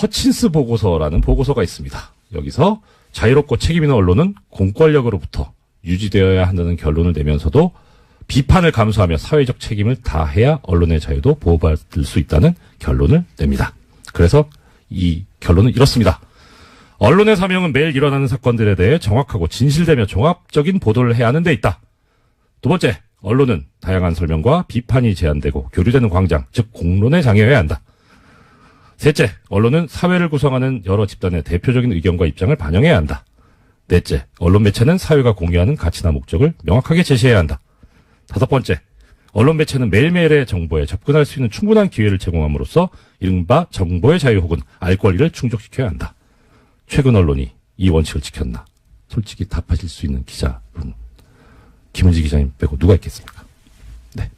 허친스 보고서라는 보고서가 있습니다. 여기서 자유롭고 책임 있는 언론은 공권력으로부터 유지되어야 한다는 결론을 내면서도 비판을 감수하며 사회적 책임을 다해야 언론의 자유도 보호받을 수 있다는 결론을 냅니다. 그래서 이 결론은 이렇습니다. 언론의 사명은 매일 일어나는 사건들에 대해 정확하고 진실되며 종합적인 보도를 해야 하는 데 있다. 두 번째, 언론은 다양한 설명과 비판이 제한되고 교류되는 광장, 즉 공론에 장애해야 한다. 셋째, 언론은 사회를 구성하는 여러 집단의 대표적인 의견과 입장을 반영해야 한다. 넷째, 언론 매체는 사회가 공유하는 가치나 목적을 명확하게 제시해야 한다. 다섯 번째, 언론 매체는 매일매일의 정보에 접근할 수 있는 충분한 기회를 제공함으로써 이른바 정보의 자유 혹은 알 권리를 충족시켜야 한다. 최근 언론이 이 원칙을 지켰나? 솔직히 답하실 수 있는 기자분, 김은지 기자님 빼고 누가 있겠습니까? 네.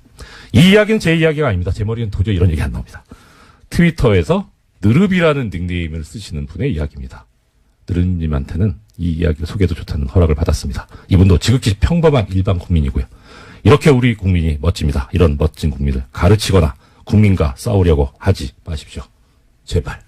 이 이야기는 제 이야기가 아닙니다. 제 머리는 도저히 이런 얘기 안 나옵니다. 트위터에서 느릅이라는 닉네임을 쓰시는 분의 이야기입니다. 느릅님한테는 이 이야기를 소개도 좋다는 허락을 받았습니다. 이분도 지극히 평범한 일반 국민이고요. 이렇게 우리 국민이 멋집니다. 이런 멋진 국민을 가르치거나 국민과 싸우려고 하지 마십시오. 제발.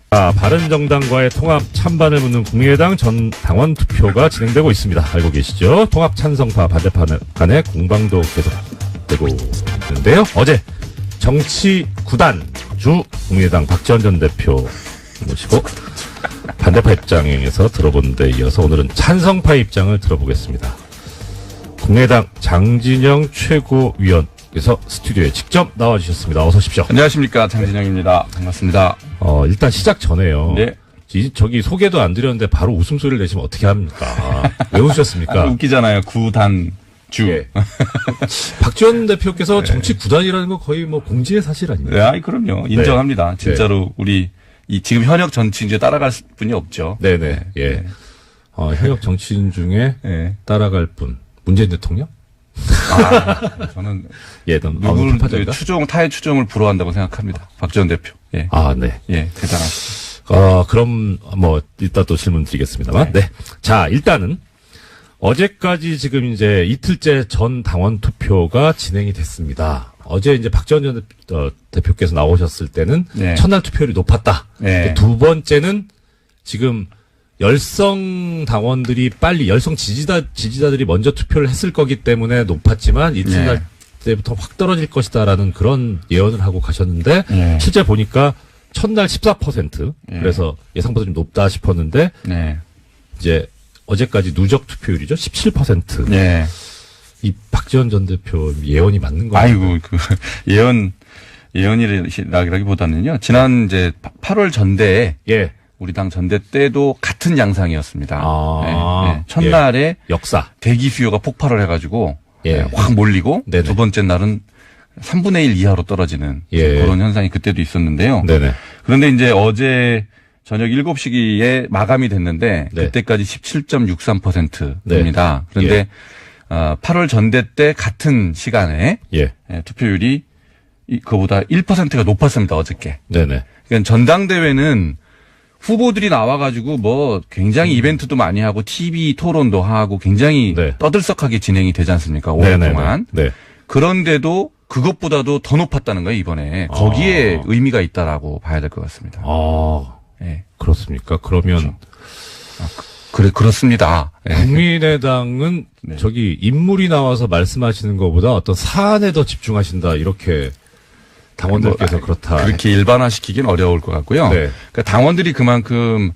바른정당과의 통합 찬반을 묻는 국민의당 전 당원 투표가 진행되고 있습니다. 알고 계시죠? 통합 찬성파 반대파 간의 공방도 계속되고 있는데요. 어제 정치 9단 주 국민의당 박지원 전 대표 모시고 반대파 입장에서 들어본 데 이어서 오늘은 찬성파 입장을 들어보겠습니다. 국민의당 장진영 최고위원께서 스튜디오에 직접 나와주셨습니다. 어서 오십시오. 안녕하십니까, 장진영입니다. 반갑습니다. 일단 시작 전에요. 네. 저기 소개도 안 드렸는데 바로 웃음소리를 내시면 어떻게 합니까? 왜 웃으셨습니까? 웃기잖아요. 구단 주. 예. 박지원 대표께서 정치 구단이라는 거 거의 뭐 공지의 사실 아닙니까? 네, 그럼요. 인정합니다. 네. 진짜로 우리 지금 현역 정치인들 따라갈 분이 없죠. 네네. 예. 현역 정치인 중에 네. 따라갈 분 문재인 대통령? 저는 예, 누구를 편파적이다? 타의 추종을 불허한다고 생각합니다. 박지원 대표. 예. 네. 예, 대단하시죠. 그럼 뭐 이따 또 질문 드리겠습니다만. 네. 자, 일단은 어제까지 지금 이제 이틀째 전 당원 투표가 진행이 됐습니다. 어제 이제 박지원 전 대표께서 나오셨을 때는 네. 첫날 투표율이 높았다. 네. 두 번째는 지금 열성 당원들이 빨리 열성 지지자들이 먼저 투표를 했을 거기 때문에 높았지만 이튿날 때부터 확 떨어질 것이다라는 그런 예언을 하고 가셨는데 네. 실제 보니까 첫날 14% 네. 그래서 예상보다 좀 높다 싶었는데 네. 이제 어제까지 누적 투표율이죠 17%. 네. 이 박지원 전 대표 예언이 맞는 거예요? 아이고, 예언이라기보다는요. 지난 이제 8월 전대에 예. 우리 당 전대 때도 같은 양상이었습니다. 아, 첫날에 역사. 대기 수요가 폭발을 해가지고 예. 확 몰리고 네네. 두 번째 날은 3분의 1 이하로 떨어지는 예. 그런 현상이 그때도 있었는데요. 네네. 그런데 이제 어제 저녁 7시에 마감이 됐는데 네. 그때까지 17.63%입니다. 네. 그런데 8월 전대 때 같은 시간에 예. 투표율이 그보다 1%가 높았습니다. 어저께. 네네. 그러니까 전당대회는 후보들이 나와가지고 뭐 굉장히 이벤트도 많이 하고 TV 토론도 하고 굉장히 네. 떠들썩하게 진행이 되지 않습니까? 5년 네네네. 동안. 네. 그런데도 그것보다도 더 높았다는 거예요, 이번에. 거기에 의미가 있다라고 봐야 될 것 같습니다. 예. 그렇습니까? 그러면 그렇습니다. 예. 국민의당은 네. 저기 인물이 나와서 말씀하시는 것보다 어떤 사안에 더 집중하신다 이렇게 당원들께서 그렇다. 그렇게 일반화시키긴 어려울 것 같고요. 네. 그러니까 당원들이 그만큼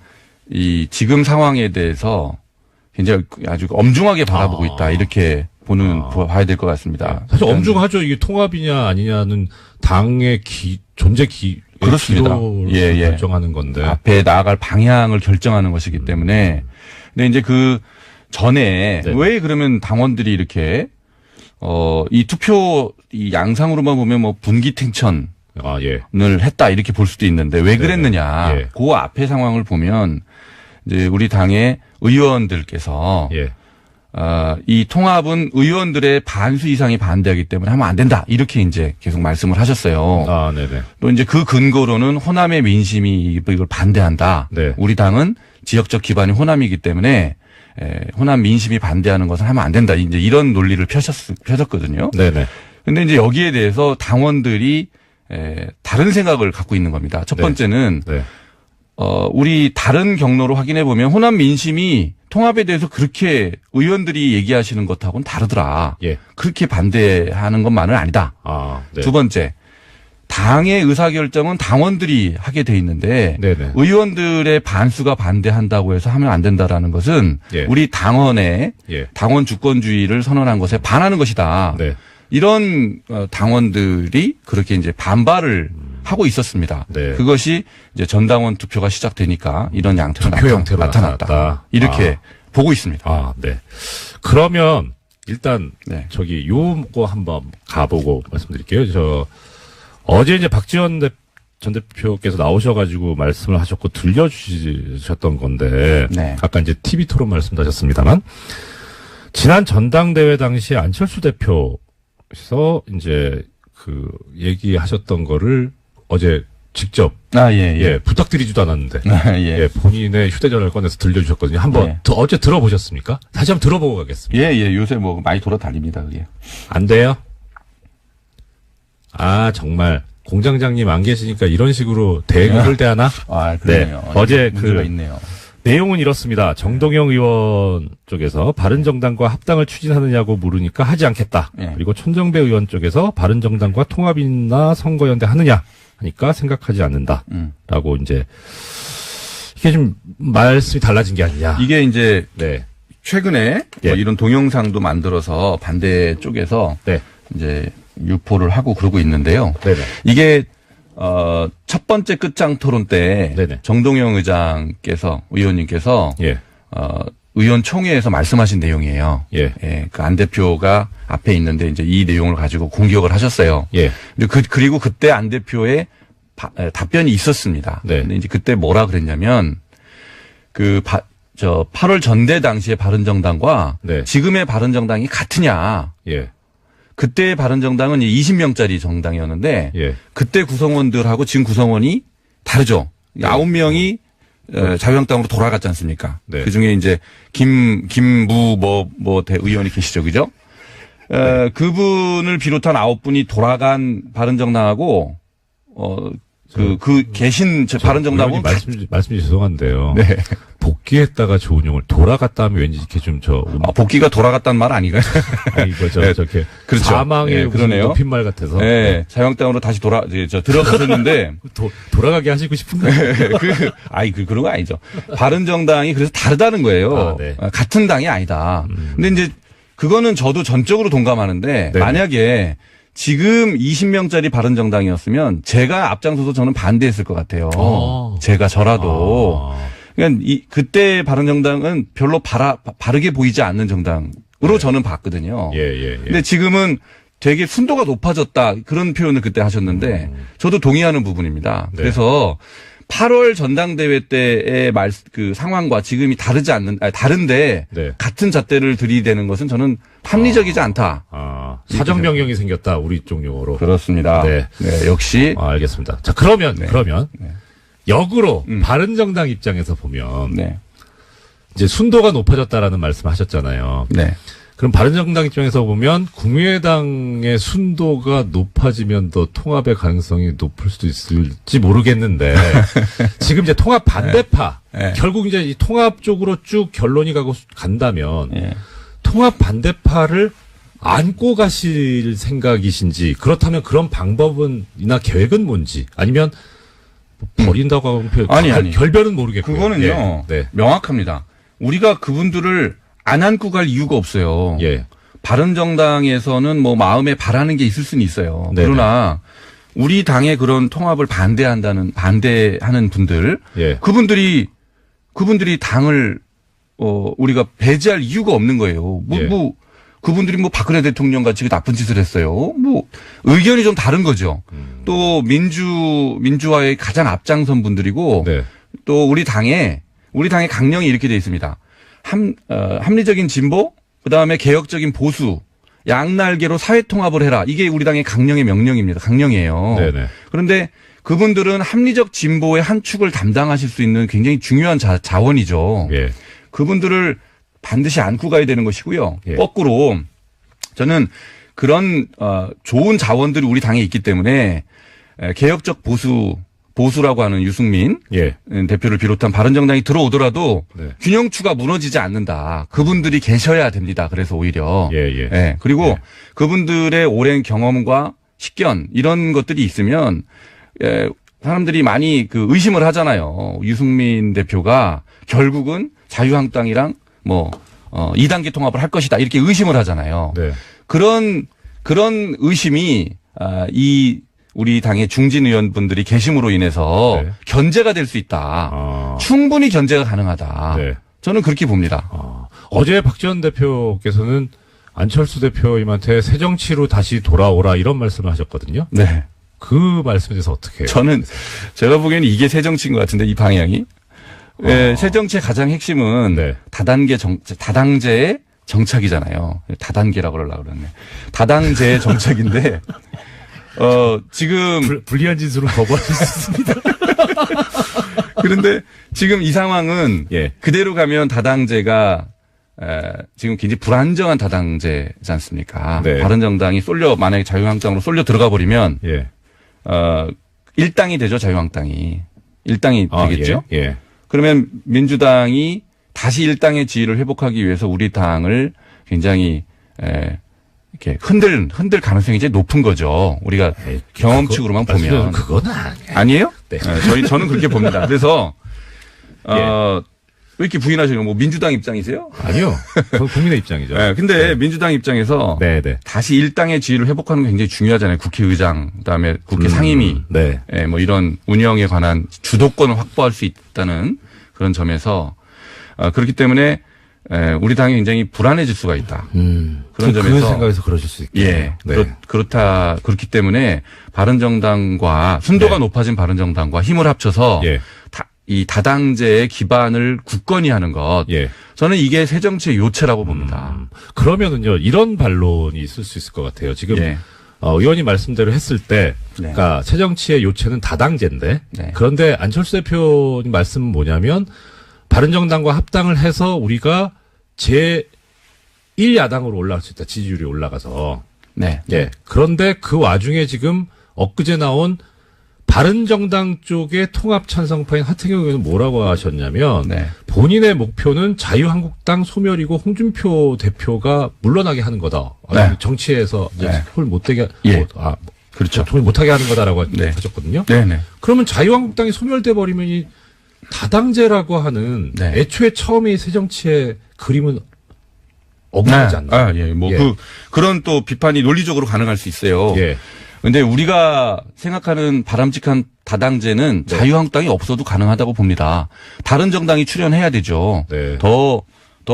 이 지금 상황에 대해서 굉장히 아주 엄중하게 바라보고 있다. 이렇게 봐야 될 것 같습니다. 사실 그러니까 엄중하죠. 이게 통합이냐 아니냐는 당의 존재 그렇습니다. 기로를 예, 예. 결정하는 건데. 앞에 나아갈 방향을 결정하는 것이기 때문에. 근데 이제 그 전에 네. 왜 그러면 당원들이 이렇게 이 투표 이 양상으로만 보면 뭐 분기탱천을 예. 했다 이렇게 볼 수도 있는데 왜 그랬느냐. 예. 그 앞에 상황을 보면 이제 우리 당의 의원들께서 예. 이 통합은 의원들의 반수 이상이 반대하기 때문에 하면 안 된다. 이렇게 이제 계속 말씀을 하셨어요. 네네. 또 이제 그 근거로는 호남의 민심이 이걸 반대한다. 네. 우리 당은 지역적 기반이 호남이기 때문에 호남 민심이 반대하는 것은 하면 안 된다. 이제 이런 논리를 펴셨거든요. 네네. 근데 이제 여기에 대해서 당원들이 다른 생각을 갖고 있는 겁니다. 첫 네. 번째는 네. 우리 다른 경로로 확인해 보면 호남 민심이 통합에 대해서 그렇게 의원들이 얘기하시는 것하고는 다르더라. 예. 그렇게 반대하는 것만은 아니다. 네. 두 번째, 당의 의사결정은 당원들이 하게 돼 있는데 네네. 의원들의 반수가 반대한다고 해서 하면 안 된다라는 것은 예. 우리 당원의 예. 당원 주권주의를 선언한 것에 반하는 것이다. 네. 이런 당원들이 그렇게 이제 반발을 하고 있었습니다. 네. 그것이 이제 전당원 투표가 시작되니까 이런 양태로 투표 형태로 나타났다. 이렇게 보고 있습니다. 네. 그러면 일단 네. 저기 요거 한번 가보고 말씀드릴게요. 어제 이제 박지원 전 대표께서 나오셔가지고 말씀을 하셨고 들려주셨던 건데 네. 아까 이제 TV 토론 말씀하셨습니다만 지난 전당대회 당시 안철수 대표께서 이제 그 얘기하셨던 거를 어제 직접 예. 부탁드리지도 않았는데 예. 본인의 휴대전화를 꺼내서 들려주셨거든요. 한번 예. 어제 들어보셨습니까? 다시 한번 들어보고 가겠습니다. 예. 요새 뭐 많이 돌아다닙니다, 그게. 안 돼요? 아 정말 공장장님 안 계시니까 이런 식으로 대응을 대하나? 아, 그러네요. 어제 문제가 있네요. 내용은 이렇습니다. 정동영 의원 쪽에서 바른정당과 합당을 추진하느냐고 물으니까 하지 않겠다. 예. 그리고 천정배 의원 쪽에서 바른정당과 통합이나 선거연대 하느냐 하니까 생각하지 않는다. 라고 이제 이게 좀 말씀이 달라진 게 아니냐. 이게 이제 네. 최근에 예. 뭐 이런 동영상도 만들어서 반대 쪽에서 네. 이제 유포를 하고 그러고 있는데요. 네네. 이게 첫 번째 끝장 토론 때 네네. 정동영 의원님께서 예. 의원총회에서 말씀하신 내용이에요. 예. 그 안 대표가 앞에 있는데 이제 이 내용을 가지고 공격을 하셨어요. 예. 그리고 그때 안 대표의 답변이 있었습니다. 네. 근데 이제 그때 뭐라 그랬냐면 8월 전대 당시의 바른정당과 네. 지금의 바른정당이 같으냐. 예. 그때의 바른정당은 20명짜리 정당이었는데 예. 그때 구성원들하고 지금 구성원이 다르죠. 9명이 자유한국당으로 돌아갔지 않습니까? 네. 그중에 이제 김무 대의원이 계시죠. 그죠? 그분을 비롯한 9분이 돌아간 바른정당하고 계신 바른정당하고 말씀 죄송한데요. 네. 복귀했다가 좋은 용을 돌아갔다 하면 왠지 이렇게 좀 복귀가 돌아갔다는 말 아닌가요? 이거 네. 저렇게 그렇죠. 사망의 네, 그러네요. 높임말 같아서 네. 자유한국당으로 다시 들어가셨는데 돌아가게 하시고 싶은가요? 그런 거 아니죠. 바른정당이 그래서 다르다는 거예요. 네. 같은 당이 아니다. 근데 이제 그거는 저도 전적으로 동감하는데 네. 만약에 지금 20명짜리 바른정당이었으면 제가 앞장서서 저는 반대했을 것 같아요. 저라도. 그러니까 그때 바른정당은 별로 바르게 보이지 않는 정당으로 저는 봤거든요. 예. 근데 지금은 되게 순도가 높아졌다 그런 표현을 그때 하셨는데 저도 동의하는 부분입니다. 네. 그래서 8월 전당대회 때의 상황과 지금이 다른데 네. 같은 잣대를 들이대는 것은 저는 합리적이지 않다. 사정 변경이 생겼다 우리 쪽 용어로. 그렇습니다. 네. 역시 알겠습니다. 자 그러면 역으로 바른정당 입장에서 보면 네. 이제 순도가 높아졌다라는 말씀하셨잖아요. 네. 그럼 바른정당 입장에서 보면 국민의당의 순도가 높아지면 더 통합의 가능성이 높을 수도 있을지 모르겠는데 지금 이제 통합 반대파 네. 결국 이제 이 통합 쪽으로 쭉 결론이 간다면 네. 통합 반대파를 안고 가실 생각이신지 그렇다면 그런 방법은이나 계획은 뭔지 아니면 버린다고 하면 아니. 결별은 모르겠고요. 그거는요. 네. 명확합니다. 우리가 그분들을 안 안고 갈 이유가 없어요. 예. 바른정당에서는 뭐 마음에 바라는 게 있을 수는 있어요. 네네. 그러나 우리 당의 그런 통합을 반대하는 분들, 예. 그분들이 당을 우리가 배제할 이유가 없는 거예요. 그분들이 박근혜 대통령 같이 나쁜 짓을 했어요. 의견이 좀 다른 거죠. 또 민주화의 가장 앞장선 분들이고 네. 또 우리 당의 강령이 이렇게 돼 있습니다. 합리적인 진보, 그다음에 개혁적인 보수, 양날개로 사회 통합을 해라. 이게 우리 당의 강령의 명령입니다. 강령이에요. 네네. 그런데 그분들은 합리적 진보의 한 축을 담당하실 수 있는 굉장히 중요한 자원이죠. 예. 그분들을 반드시 안고 가야 되는 것이고요. 예. 거꾸로 저는 그런 좋은 자원들이 우리 당에 있기 때문에 개혁적 보수라고 하는 유승민 예. 대표를 비롯한 바른정당이 들어오더라도 네. 균형추가 무너지지 않는다. 그분들이 계셔야 됩니다. 그래서 오히려. 예. 그리고 예. 그분들의 오랜 경험과 식견 이런 것들이 있으면 사람들이 많이 의심을 하잖아요. 유승민 대표가 결국은 자유한국당이랑 2단계 통합을 할 것이다. 이렇게 의심을 하잖아요. 네. 그런 의심이 우리 당의 중진 의원분들이 계심으로 인해서 네. 견제가 될 수 있다. 충분히 견제가 가능하다. 네. 저는 그렇게 봅니다. 어제 박지원 대표께서는 안철수 대표님한테 새 정치로 다시 돌아오라 이런 말씀을 하셨거든요. 네. 그 말씀에 대해서 어떻게 해요? 저는 제가 보기에는 이게 새 정치인 것 같은데 이 방향이. 새 정치의 가장 핵심은 네. 다당제의 정착이잖아요. 다단계라고 그러려고 그랬네. 다당제의 정착인데 지금 불리한 짓으로 거부하실 수 있습니다. 그런데 지금 이 상황은 예. 그대로 가면 다당제가 지금 굉장히 불안정한 다당제지 않습니까? 네. 바른정당이 만약에 자유한국당으로 쏠려 들어가 버리면 예. 일당이 되죠, 자유한국당이. 일당이 되겠죠? 예. 예. 그러면 민주당이 다시 일당의 지위를 회복하기 위해서 우리 당을 굉장히 이렇게 흔들 가능성이 이제 높은 거죠. 우리가 경험칙으로만 보면. 그건 아니에요. 아니에요? 네. 저는 그렇게 봅니다. 그래서 왜 이렇게 부인하시는 뭐 민주당 입장이세요? 아니요. 그건 국민의 입장이죠. 네, 근데 민주당 입장에서 네, 네. 다시 일당의 지위를 회복하는 게 굉장히 중요하잖아요. 국회의장, 그다음에 국회 상임위, 네. 뭐 이런 운영에 관한 주도권을 확보할 수 있다는 그런 점에서 그렇기 때문에 우리 당이 굉장히 불안해질 수가 있다. 그런 점에서 그 생각에서 그러실 수 있겠네요. 예, 네. 그렇기 때문에 바른정당과 순도가 네. 높아진 바른정당과 힘을 합쳐서 예. 이 다당제의 기반을 굳건히 하는 것. 예. 저는 이게 새 정치의 요체라고 봅니다. 그러면은요, 이런 반론이 있을 수 있을 것 같아요. 지금, 예. 의원님 말씀대로 했을 때, 네. 그러니까 새 정치의 요체는 다당제인데, 네. 그런데 안철수 대표님 말씀은 뭐냐면, 바른정당과 합당을 해서 우리가 제1야당으로 올라갈 수 있다. 지지율이 올라가서. 네. 예. 그런데 그 와중에 지금 엊그제 나온 바른정당 쪽의 통합 찬성파인 하태경 의원은 뭐라고 하셨냐면 네. 본인의 목표는 자유한국당 소멸이고 홍준표 대표가 물러나게 하는 거다. 네. 정치에서 이제 네. 홀 못되게 예. 그렇죠. 홀 못하게 하는 거다라고 네. 하셨거든요. 네네. 그러면 자유한국당이 소멸돼 버리면 이 다당제라고 하는 네. 애초에 처음에 이 새정치의 그림은 엉망하지 않나? 예. 뭐 예. 그런 또 비판이 논리적으로 가능할 수 있어요. 예. 근데 우리가 생각하는 바람직한 다당제는 네. 자유한국당이 없어도 가능하다고 봅니다. 다른 정당이 출연해야 되죠. 네. 더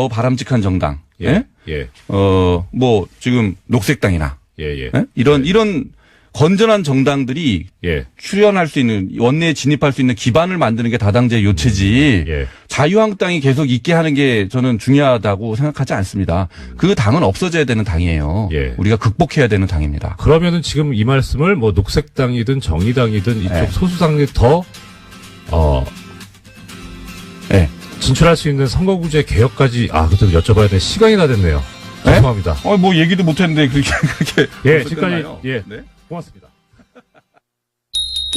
바람직한 정당. 예. 예. 뭐 지금 녹색당이나 예. 예. 예? 이런 건전한 정당들이 예. 출연할 수 있는 원내에 진입할 수 있는 기반을 만드는 게 다당제의 요체지. 예. 자유한국당이 계속 있게 하는 게 저는 중요하다고 생각하지 않습니다. 그 당은 없어져야 되는 당이에요. 예. 우리가 극복해야 되는 당입니다. 그러면은 지금 이 말씀을 뭐 녹색당이든 정의당이든 이쪽 네. 소수당이 더 네. 진출할 수 있는 선거구제 개혁까지 그때 여쭤봐야 될 시간이 다 됐네요. 네? 죄송합니다. 뭐 얘기도 못했는데 그렇게 예, 벌써 지금까지 끝나요? 예, 네? 고맙습니다.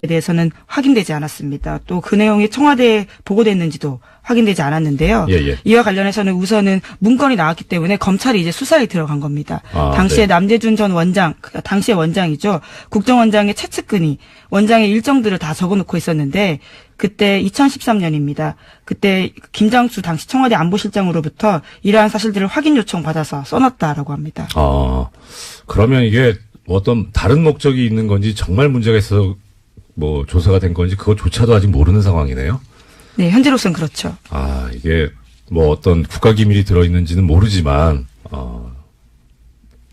에 대해서는 확인되지 않았습니다. 또 그 내용이 청와대에 보고됐는지도 확인되지 않았는데요. 예, 예. 이와 관련해서는 우선은 문건이 나왔기 때문에 검찰이 이제 수사에 들어간 겁니다. 당시에 네. 남재준 전 원장, 당시의 원장이죠. 국정원장의 최측근이 원장의 일정들을 다 적어놓고 있었는데 그때 2013년입니다. 그때 김장수 당시 청와대 안보실장으로부터 이러한 사실들을 확인 요청 받아서 써놨다라고 합니다. 그러면 이게 어떤 다른 목적이 있는 건지 정말 문제가 있어서 뭐 조사가 된 건지 그것조차도 아직 모르는 상황이네요. 네, 현재로서는 그렇죠. 이게 뭐 어떤 국가기밀이 들어있는지는 모르지만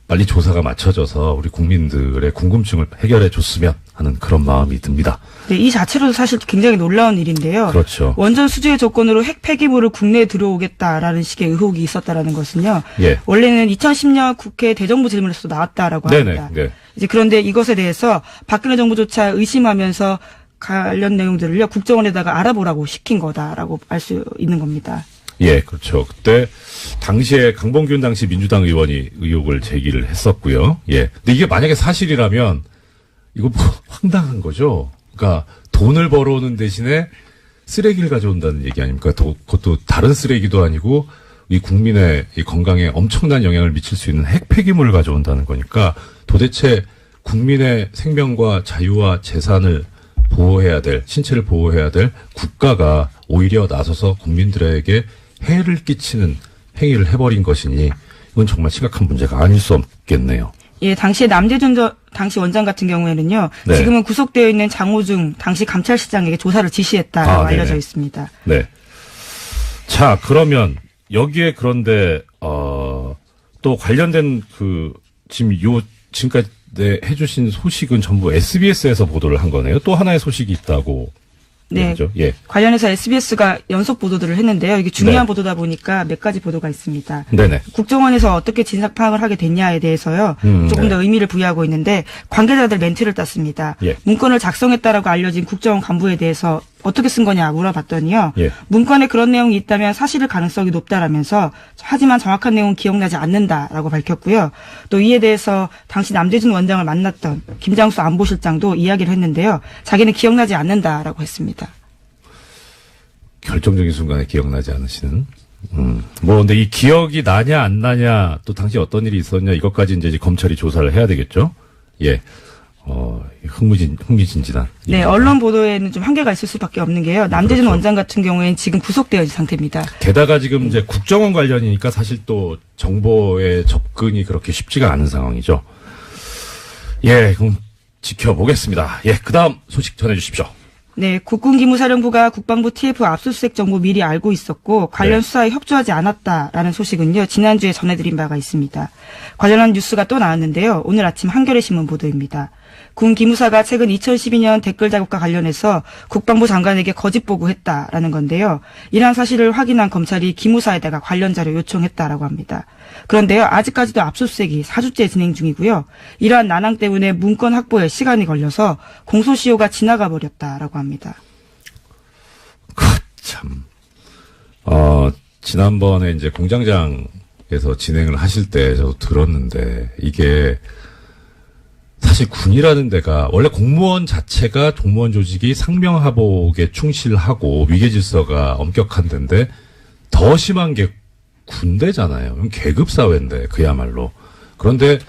빨리 조사가 맞춰져서 우리 국민들의 궁금증을 해결해 줬으면 하는 그런 마음이 듭니다. 네, 이 자체로도 사실 굉장히 놀라운 일인데요. 그렇죠. 원전 수주의 조건으로 핵 폐기물을 국내에 들어오겠다라는 식의 의혹이 있었다라는 것은요. 예. 원래는 2010년 국회 대정부 질문에서도 나왔다라고 합니다. 네네. 네. 이제 그런데 이것에 대해서 박근혜 정부조차 의심하면서 관련 내용들을요 국정원에다가 알아보라고 시킨 거다라고 알 수 있는 겁니다. 예, 그렇죠. 그때 당시에 강봉균 당시 민주당 의원이 의혹을 제기를 했었고요. 예. 근데 이게 만약에 사실이라면 이거 뭐 황당한 거죠. 그러니까 돈을 벌어오는 대신에 쓰레기를 가져온다는 얘기 아닙니까? 그것도 다른 쓰레기도 아니고 이 국민의 이 건강에 엄청난 영향을 미칠 수 있는 핵 폐기물을 가져온다는 거니까 도대체 국민의 생명과 자유와 재산을 보호해야 될, 신체를 보호해야 될 국가가 오히려 나서서 국민들에게 해를 끼치는 행위를 해버린 것이니 이건 정말 심각한 문제가 아닐 수 없겠네요. 예, 당시에 남재준 당시 원장 같은 경우에는요. 네. 지금은 구속되어 있는 장호중 당시 감찰실장에게 조사를 지시했다라고 네네. 알려져 있습니다. 네. 자, 그러면 여기에 그런데 또 관련된 지금까지 해주신 소식은 전부 SBS에서 보도를 한 거네요. 또 하나의 소식이 있다고 네. 얘기죠. 예. 관련해서 SBS가 연속 보도들을 했는데요. 이게 중요한 네. 보도다 보니까 몇 가지 보도가 있습니다. 네네. 국정원에서 어떻게 진상 파악을 하게 됐냐에 대해서요. 조금 네. 더 의미를 부여하고 있는데 관계자들 멘트를 땄습니다. 예. 문건을 작성했다라고 알려진 국정원 간부에 대해서 어떻게 쓴 거냐 물어봤더니요. 예. 문건에 그런 내용이 있다면 사실일 가능성이 높다라면서 하지만 정확한 내용은 기억나지 않는다라고 밝혔고요. 또 이에 대해서 당시 남대준 원장을 만났던 김장수 안보실장도 이야기를 했는데요. 자기는 기억나지 않는다라고 했습니다. 결정적인 순간에 기억나지 않으시는. 뭐, 근데 이 기억이 나냐, 안 나냐, 또 당시 어떤 일이 있었냐, 이것까지 이제 검찰이 조사를 해야 되겠죠? 예. 흥미진진한. 네, 일입니다. 언론 보도에는 좀 한계가 있을 수밖에 없는 게요. 남대준 그렇죠. 원장 같은 경우에는 지금 구속되어 있는 상태입니다. 게다가 지금 이제 국정원 관련이니까 사실 또 정보의 접근이 그렇게 쉽지가 않은 상황이죠. 예, 그럼 지켜보겠습니다. 예, 그 다음 소식 전해주십시오. 네, 국군기무사령부가 국방부 TF 압수수색 정보 미리 알고 있었고 관련 네. 수사에 협조하지 않았다라는 소식은요. 지난주에 전해드린 바가 있습니다. 관련한 뉴스가 또 나왔는데요. 오늘 아침 한겨레 신문 보도입니다. 군 기무사가 최근 2012년 댓글 작업과 관련해서 국방부 장관에게 거짓 보고했다라는 건데요. 이러한 사실을 확인한 검찰이 기무사에다가 관련 자료 요청했다라고 합니다. 그런데요. 아직까지도 압수수색이 4주째 진행 중이고요. 이러한 난항 때문에 문건 확보에 시간이 걸려서 공소시효가 지나가 버렸다라고 합니다. 참. 지난번에 이제 공장장에서 진행을 하실 때 저도 들었는데 이게 사실 군이라는 데가 원래 공무원 자체가 공무원 조직이 상명하복에 충실하고 위계질서가 엄격한 데인데 더 심한 게 군대잖아요. 계급 사회인데 그야말로. 그런데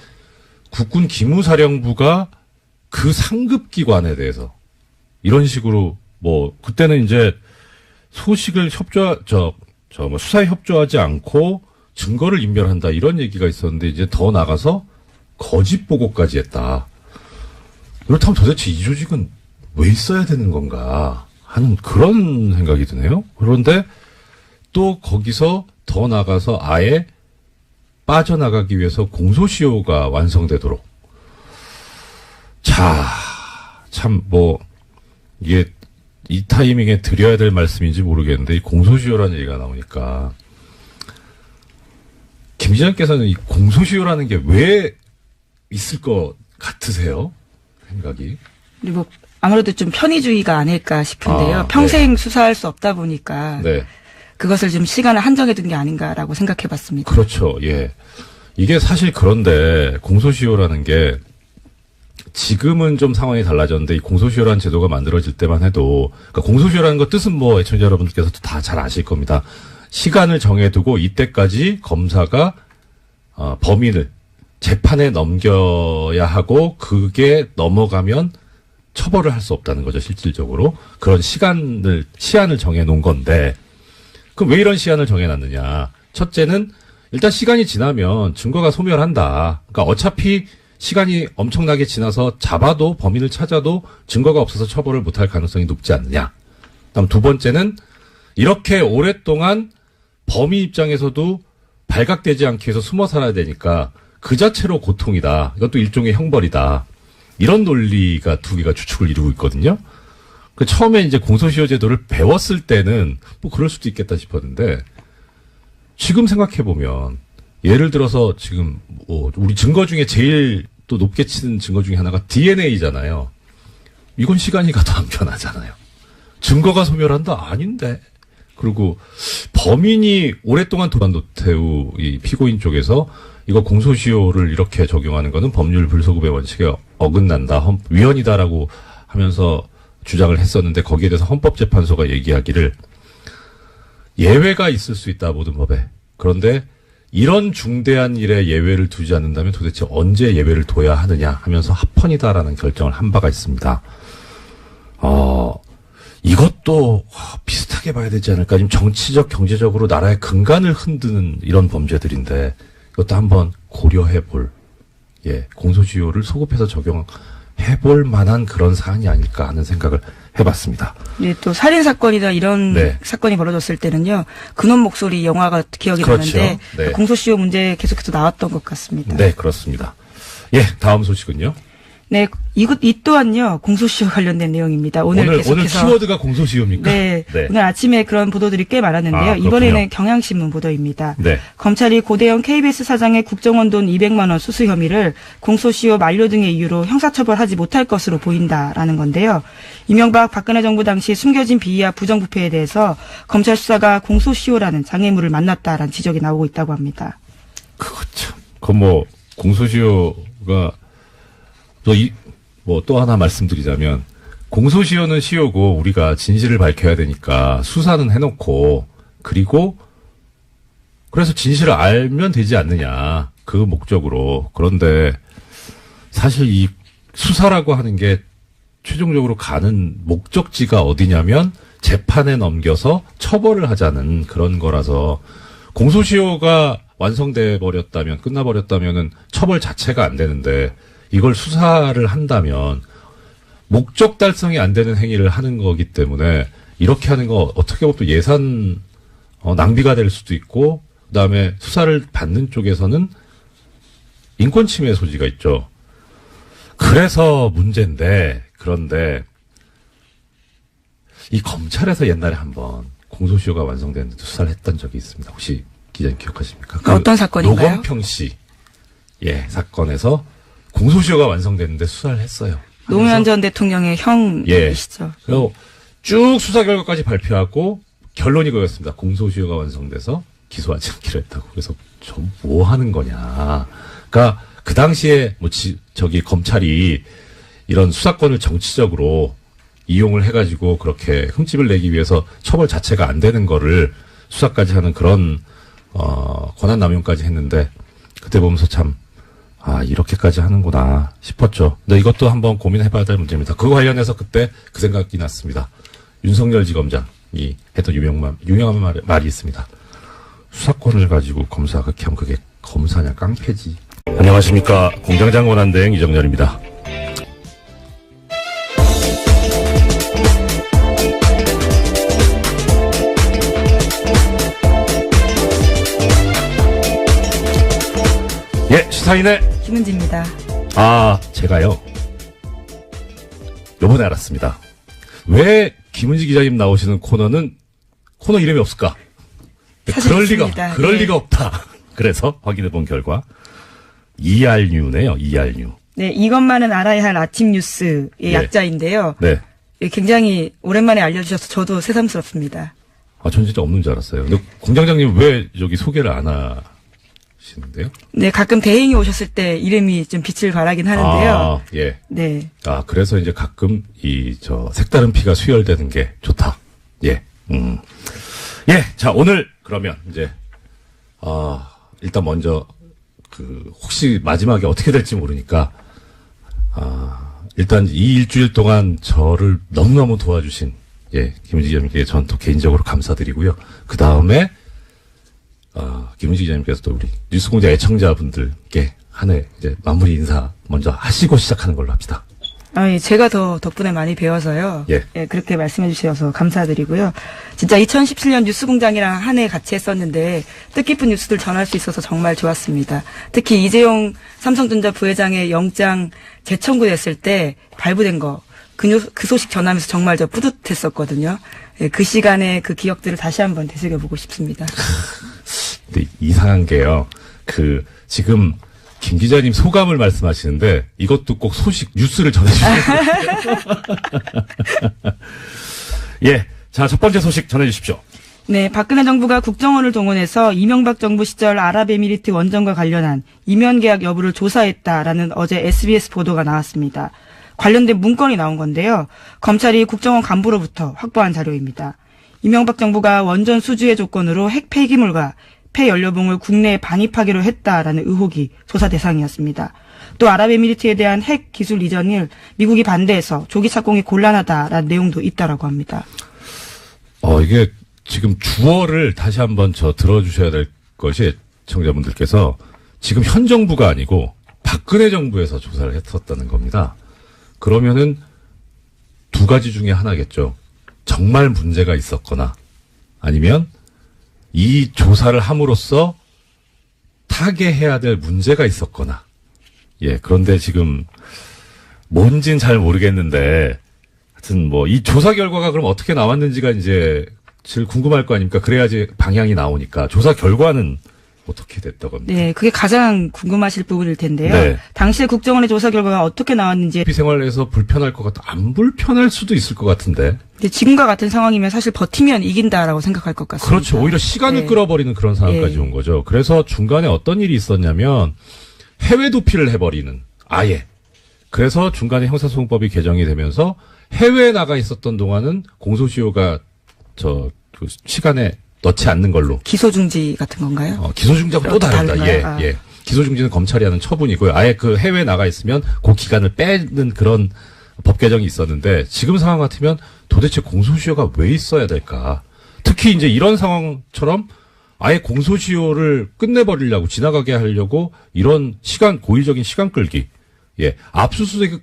국군 기무사령부가 그 상급 기관에 대해서 이런 식으로 뭐 그때는 이제 소식을 수사에 협조하지 않고 증거를 인멸한다 이런 얘기가 있었는데 이제 더 나가서 거짓 보고까지 했다. 그렇다면 도대체 이 조직은 왜 있어야 되는 건가 하는 그런 생각이 드네요. 그런데 또 거기서 더 나가서 아예 빠져나가기 위해서 공소시효가 완성되도록. 자, 참 이게 이 타이밍에 드려야 될 말씀인지 모르겠는데 이 공소시효라는 얘기가 나오니까 김 기자님께서는 이 공소시효라는 게 왜 있을 것 같으세요? 생각이. 그리고 아무래도 좀 편의주의가 아닐까 싶은데요. 아, 평생 수사할 수 없다 보니까 네. 그것을 좀 시간을 한정해 둔 게 아닌가라고 생각해 봤습니다. 그렇죠. 예. 이게 사실 그런데 공소시효라는 게 지금은 좀 상황이 달라졌는데 이 공소시효라는 제도가 만들어질 때만 해도 그러니까 공소시효라는 거 뜻은 뭐 애청자 여러분들께서도 다 잘 아실 겁니다. 시간을 정해두고 이때까지 검사가 범인을 재판에 넘겨야 하고 그게 넘어가면 처벌을 할 수 없다는 거죠. 실질적으로 그런 시한을 정해놓은 건데 그럼 왜 이런 시한을 정해놨느냐. 첫째는 일단 시간이 지나면 증거가 소멸한다. 그러니까 어차피 시간이 엄청나게 지나서 잡아도 범인을 찾아도 증거가 없어서 처벌을 못할 가능성이 높지 않느냐. 그다음 두 번째는 이렇게 오랫동안 범인 입장에서도 발각되지 않기 위해서 숨어 살아야 되니까 그 자체로 고통이다. 이것도 일종의 형벌이다. 이런 논리가 두 개가 추측을 이루고 있거든요. 그 처음에 이제 공소시효 제도를 배웠을 때는 뭐 그럴 수도 있겠다 싶었는데 지금 생각해 보면 예를 들어서 지금 우리 증거 중에 제일 또 높게 치는 증거 중에 하나가 DNA잖아요. 이건 시간이 가도 안 변하잖아요. 증거가 소멸한다? 아닌데. 그리고 범인이 오랫동안 도난 노태우 이 피고인 쪽에서 이거 공소시효를 이렇게 적용하는 거는 법률 불소급의 원칙에 어긋난다. 위헌이다라고 하면서 주장을 했었는데 거기에 대해서 헌법재판소가 얘기하기를 예외가 있을 수 있다. 모든 법에. 그런데 이런 중대한 일에 예외를 두지 않는다면 도대체 언제 예외를 둬야 하느냐 하면서 합헌이다라는 결정을 한 바가 있습니다. 이것도 비슷하게 봐야 되지 않을까. 지금 정치적, 경제적으로 나라의 근간을 흔드는 이런 범죄들인데 이것도 한번 고려해 볼, 공소시효를 소급해서 적용해 볼 만한 그런 사안이 아닐까 하는 생각을 해봤습니다. 네, 또 살인 사건이나 이런 네. 사건이 벌어졌을 때는요. 근원 목소리 영화가 기억이 그렇죠. 나는데 네. 공소시효 문제 계속해서 나왔던 것 같습니다. 네, 그렇습니다. 예, 다음 소식은요. 네, 이 또한요, 공소시효 관련된 내용입니다. 오늘 계속해서. 키워드가 공소시효입니까? 네, 오늘 아침에 그런 보도들이 꽤 많았는데요. 이번에는 경향신문 보도입니다. 네. 검찰이 고대영 KBS 사장의 국정원 돈 200만 원 수수 혐의를 공소시효 만료 등의 이유로 형사처벌하지 못할 것으로 보인다라는 건데요. 이명박 박근혜 정부 당시 숨겨진 비위와 부정부패에 대해서 검찰 수사가 공소시효라는 장애물을 만났다라는 지적이 나오고 있다고 합니다. 그거 참. 공소시효가 또 하나 말씀드리자면, 공소시효는 시효고, 우리가 진실을 밝혀야 되니까, 수사는 해놓고, 그래서 진실을 알면 되지 않느냐. 그 목적으로. 그런데, 사실 이 수사라고 하는 게, 최종적으로 가는 목적지가 어디냐면, 재판에 넘겨서 처벌을 하자는 그런 거라서, 공소시효가 완성돼 버렸다면, 끝나버렸다면은, 처벌 자체가 안 되는데, 이걸 수사를 한다면 목적 달성이 안 되는 행위를 하는 거기 때문에 이렇게 하는 거 어떻게 보면 또 예산 낭비가 될 수도 있고, 그다음에 수사를 받는 쪽에서는 인권 침해 소지가 있죠. 그래서 문제인데, 그런데 이 검찰에서 옛날에 한번 공소시효가 완성됐는데 수사를 했던 적이 있습니다. 혹시 기자님 기억하십니까? 어떤 사건인가요? 노건평 씨 사건에서 공소시효가 완성됐는데 수사를 했어요. 노무현 전 대통령의 형이시죠. 그리고 쭉 수사 결과까지 발표하고 결론이 그거였습니다. 공소시효가 완성돼서 기소하지 않기로 했다고. 그래서 뭐 하는 거냐. 그러니까 그 당시에 검찰이 이런 수사권을 정치적으로 이용을 해가지고 그렇게 흠집을 내기 위해서 처벌 자체가 안 되는 거를 수사까지 하는 그런 권한 남용까지 했는데, 그때 보면서 참 이렇게까지 하는구나 싶었죠. 근데 이것도 한번 고민해봐야 될 문제입니다. 그거 관련해서 그때 그 생각이 났습니다. 윤석열 지검장이 했던 유명한 말이 있습니다. 수사권을 가지고 검사가 그렇게 하면 그게 검사냐, 깡패지. 안녕하십니까. 공장장 권한대행 이정렬입니다. 시사인의 김은지입니다. 제가요, 요번에 알았습니다. 왜 김은지 기자님 나오시는 코너 이름이 없을까? 그럴 리가 없다. 그래서 확인해본 결과 ERNew네요. ERNew. 네, 이것만은 알아야 할 아침 뉴스의 약자인데요. 네. 굉장히 오랜만에 알려주셔서 저도 새삼스럽습니다. 전 진짜 없는 줄 알았어요. 근데 공장장님 왜 여기 소개를 안 하시는데요? 네, 가끔 대행이 오셨을 때 이름이 좀 빛을 발하긴 하는데요. 예. 네. 그래서 이제 가끔 색다른 피가 수혈되는 게 좋다. 예. 자, 오늘 그러면 이제 일단 먼저 혹시 마지막에 어떻게 될지 모르니까 일단 이 일주일 동안 저를 너무너무 도와주신 김은지 기자님께 전 또 개인적으로 감사드리고요. 그 다음에 김은지 기자님께서 또 우리 뉴스공장 애청자분들께 한 해 이제 마무리 인사 먼저 하시고 시작하는 걸로 합시다. 제가 더 덕분에 많이 배워서요. 그렇게 말씀해 주셔서 감사드리고요. 진짜 2017년 뉴스공장이랑 한 해 같이 했었는데 뜻깊은 뉴스들 전할 수 있어서 정말 좋았습니다. 특히 이재용 삼성전자 부회장의 영장 재청구됐을 때 발부된 거, 그 소식 전하면서 정말 저 뿌듯했었거든요. 그 시간에 그 기억들을 다시 한번 되새겨보고 싶습니다. 근데 이상한 게요. 지금 김 기자님 소감을 말씀하시는데 이것도 꼭 뉴스를 전해주세요. 자, 첫 번째 소식 전해주십시오. 네, 박근혜 정부가 국정원을 동원해서 이명박 정부 시절 아랍에미리트 원전과 관련한 이면 계약 여부를 조사했다라는 어제 SBS 보도가 나왔습니다. 관련된 문건이 나온 건데요. 검찰이 국정원 간부로부터 확보한 자료입니다. 이명박 정부가 원전 수주의 조건으로 핵 폐기물과 폐연료봉을 국내에 반입하기로 했다라는 의혹이 조사 대상이었습니다. 또 아랍에미리트에 대한 핵 기술 이전을 미국이 반대해서 조기 착공이 곤란하다라는 내용도 있다라고 합니다. 이게 지금 주어를 다시 한번 들어주셔야 될 것이, 청자분들께서 지금 현 정부가 아니고 박근혜 정부에서 조사를 했었다는 겁니다. 그러면은 두 가지 중에 하나겠죠. 정말 문제가 있었거나 아니면 이 조사를 함으로써 타개해야 될 문제가 있었거나. 그런데 지금 뭔진 잘 모르겠는데 하여튼 뭐 이 조사 결과가 그럼 어떻게 나왔는지가 이제 제일 궁금할 거 아닙니까? 그래야지 방향이 나오니까. 조사 결과는 어떻게 됐다고 합니까? 네, 그게 가장 궁금하실 부분일 텐데요. 네. 당시에 국정원의 조사 결과가 어떻게 나왔는지 생활에서 불편할 것 같다. 안 불편할 수도 있을 것 같은데. 근데 지금과 같은 상황이면 사실 버티면 이긴다라고 생각할 것 같습니다. 그렇죠. 오히려 시간을 네. 끌어버리는 그런 상황까지 예. 온 거죠. 그래서 중간에 어떤 일이 있었냐면 해외 도피를 해버리는 아예. 그래서 중간에 형사소송법이 개정이 되면서 해외에 나가 있었던 동안은 공소시효가 그 시간에 넣지 않는 걸로. 기소중지 같은 건가요? 기소중지하고 또 다르다. 다른가요? 예, 아. 예. 기소중지는 검찰이 하는 처분이고요. 아예 그 해외에 나가 있으면 그 기간을 빼는 그런 법 개정이 있었는데 지금 상황 같으면 도대체 공소시효가 왜 있어야 될까? 특히 이제 이런 상황처럼 아예 공소시효를 끝내버리려고 지나가게 하려고 이런 고의적인 시간 끌기. 예. 압수수색이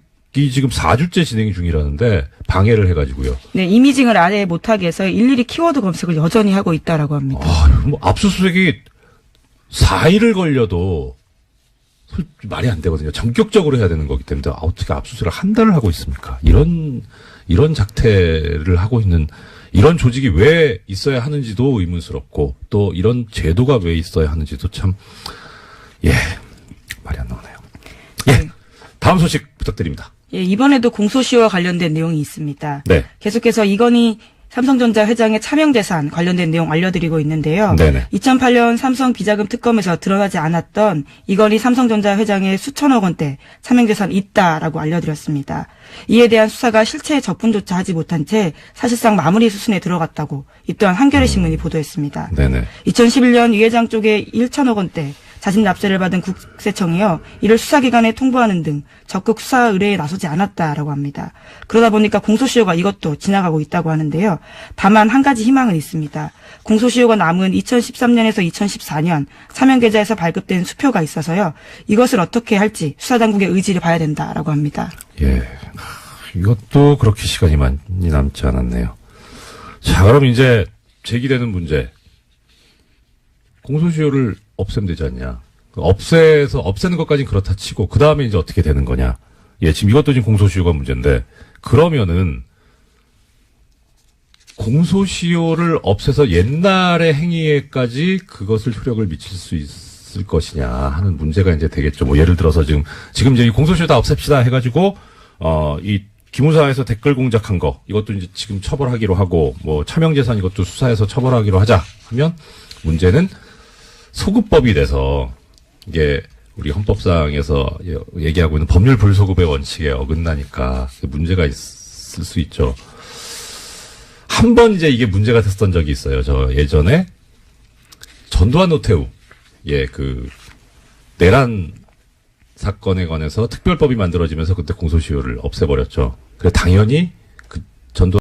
지금 4주째 진행 중이라는데 방해를 해가지고요. 네, 이미징을 아예 못하게 해서 일일이 키워드 검색을 여전히 하고 있다라고 합니다. 뭐 압수수색이 4일을 걸려도 말이 안 되거든요. 전격적으로 해야 되는 거기 때문에 어떻게 압수수색을 한 달을 하고 있습니까? 이런 작태를 하고 있는 이런 조직이 왜 있어야 하는지도 의문스럽고 또 이런 제도가 왜 있어야 하는지도 참 말이 안 나오네요. 네. 다음 소식 부탁드립니다. 예, 이번에도 공소시효와 관련된 내용이 있습니다. 네. 계속해서 이건희 삼성전자 회장의 차명재산 관련된 내용 알려드리고 있는데요. 네네. 2008년 삼성 비자금 특검에서 드러나지 않았던 이건희 삼성전자 회장의 수천억 원대 차명재산 있다라고 알려드렸습니다. 이에 대한 수사가 실체의 접근조차 하지 못한 채 사실상 마무리 수순에 들어갔다고 이 또한 한겨레 신문이 보도했습니다. 네네. 2011년 이 회장 쪽에 1천억 원대 자진 납세를 받은 국세청이요. 이를 수사기관에 통보하는 등 적극 수사 의뢰에 나서지 않았다라고 합니다. 그러다 보니까 공소시효가 이것도 지나가고 있다고 하는데요. 다만 한 가지 희망은 있습니다. 공소시효가 남은 2013년에서 2014년 사면계좌에서 발급된 수표가 있어서요. 이것을 어떻게 할지 수사당국의 의지를 봐야 된다라고 합니다. 예. 이것도 그렇게 시간이 많이 남지 않았네요. 자, 그럼 이제 제기되는 문제. 공소시효를 없애면 되지 않냐. 없애는 것까지는 그렇다 치고, 그 다음에 이제 어떻게 되는 거냐. 예, 지금 이것도 지금 공소시효가 문제인데, 그러면은, 공소시효를 없애서 옛날의 행위에까지 그것을 효력을 미칠 수 있을 것이냐 하는 문제가 이제 되겠죠. 뭐 예를 들어서 지금 이제 이 공소시효 다 없앱시다 해가지고, 이 기무사에서 댓글 공작한 거, 이것도 이제 지금 처벌하기로 하고, 뭐 차명재산 이것도 수사해서 처벌하기로 하자 하면, 문제는 소급법이 돼서, 이게 우리 헌법상에서 얘기하고 있는 법률 불소급의 원칙에 어긋나니까 문제가 있을 수 있죠. 한 번 이제 이게 문제가 됐었던 적이 있어요. 저 예전에 전두환 노태우, 내란 사건에 관해서 특별법이 만들어지면서 그때 공소시효를 없애버렸죠. 그래서 당연히 그 전두환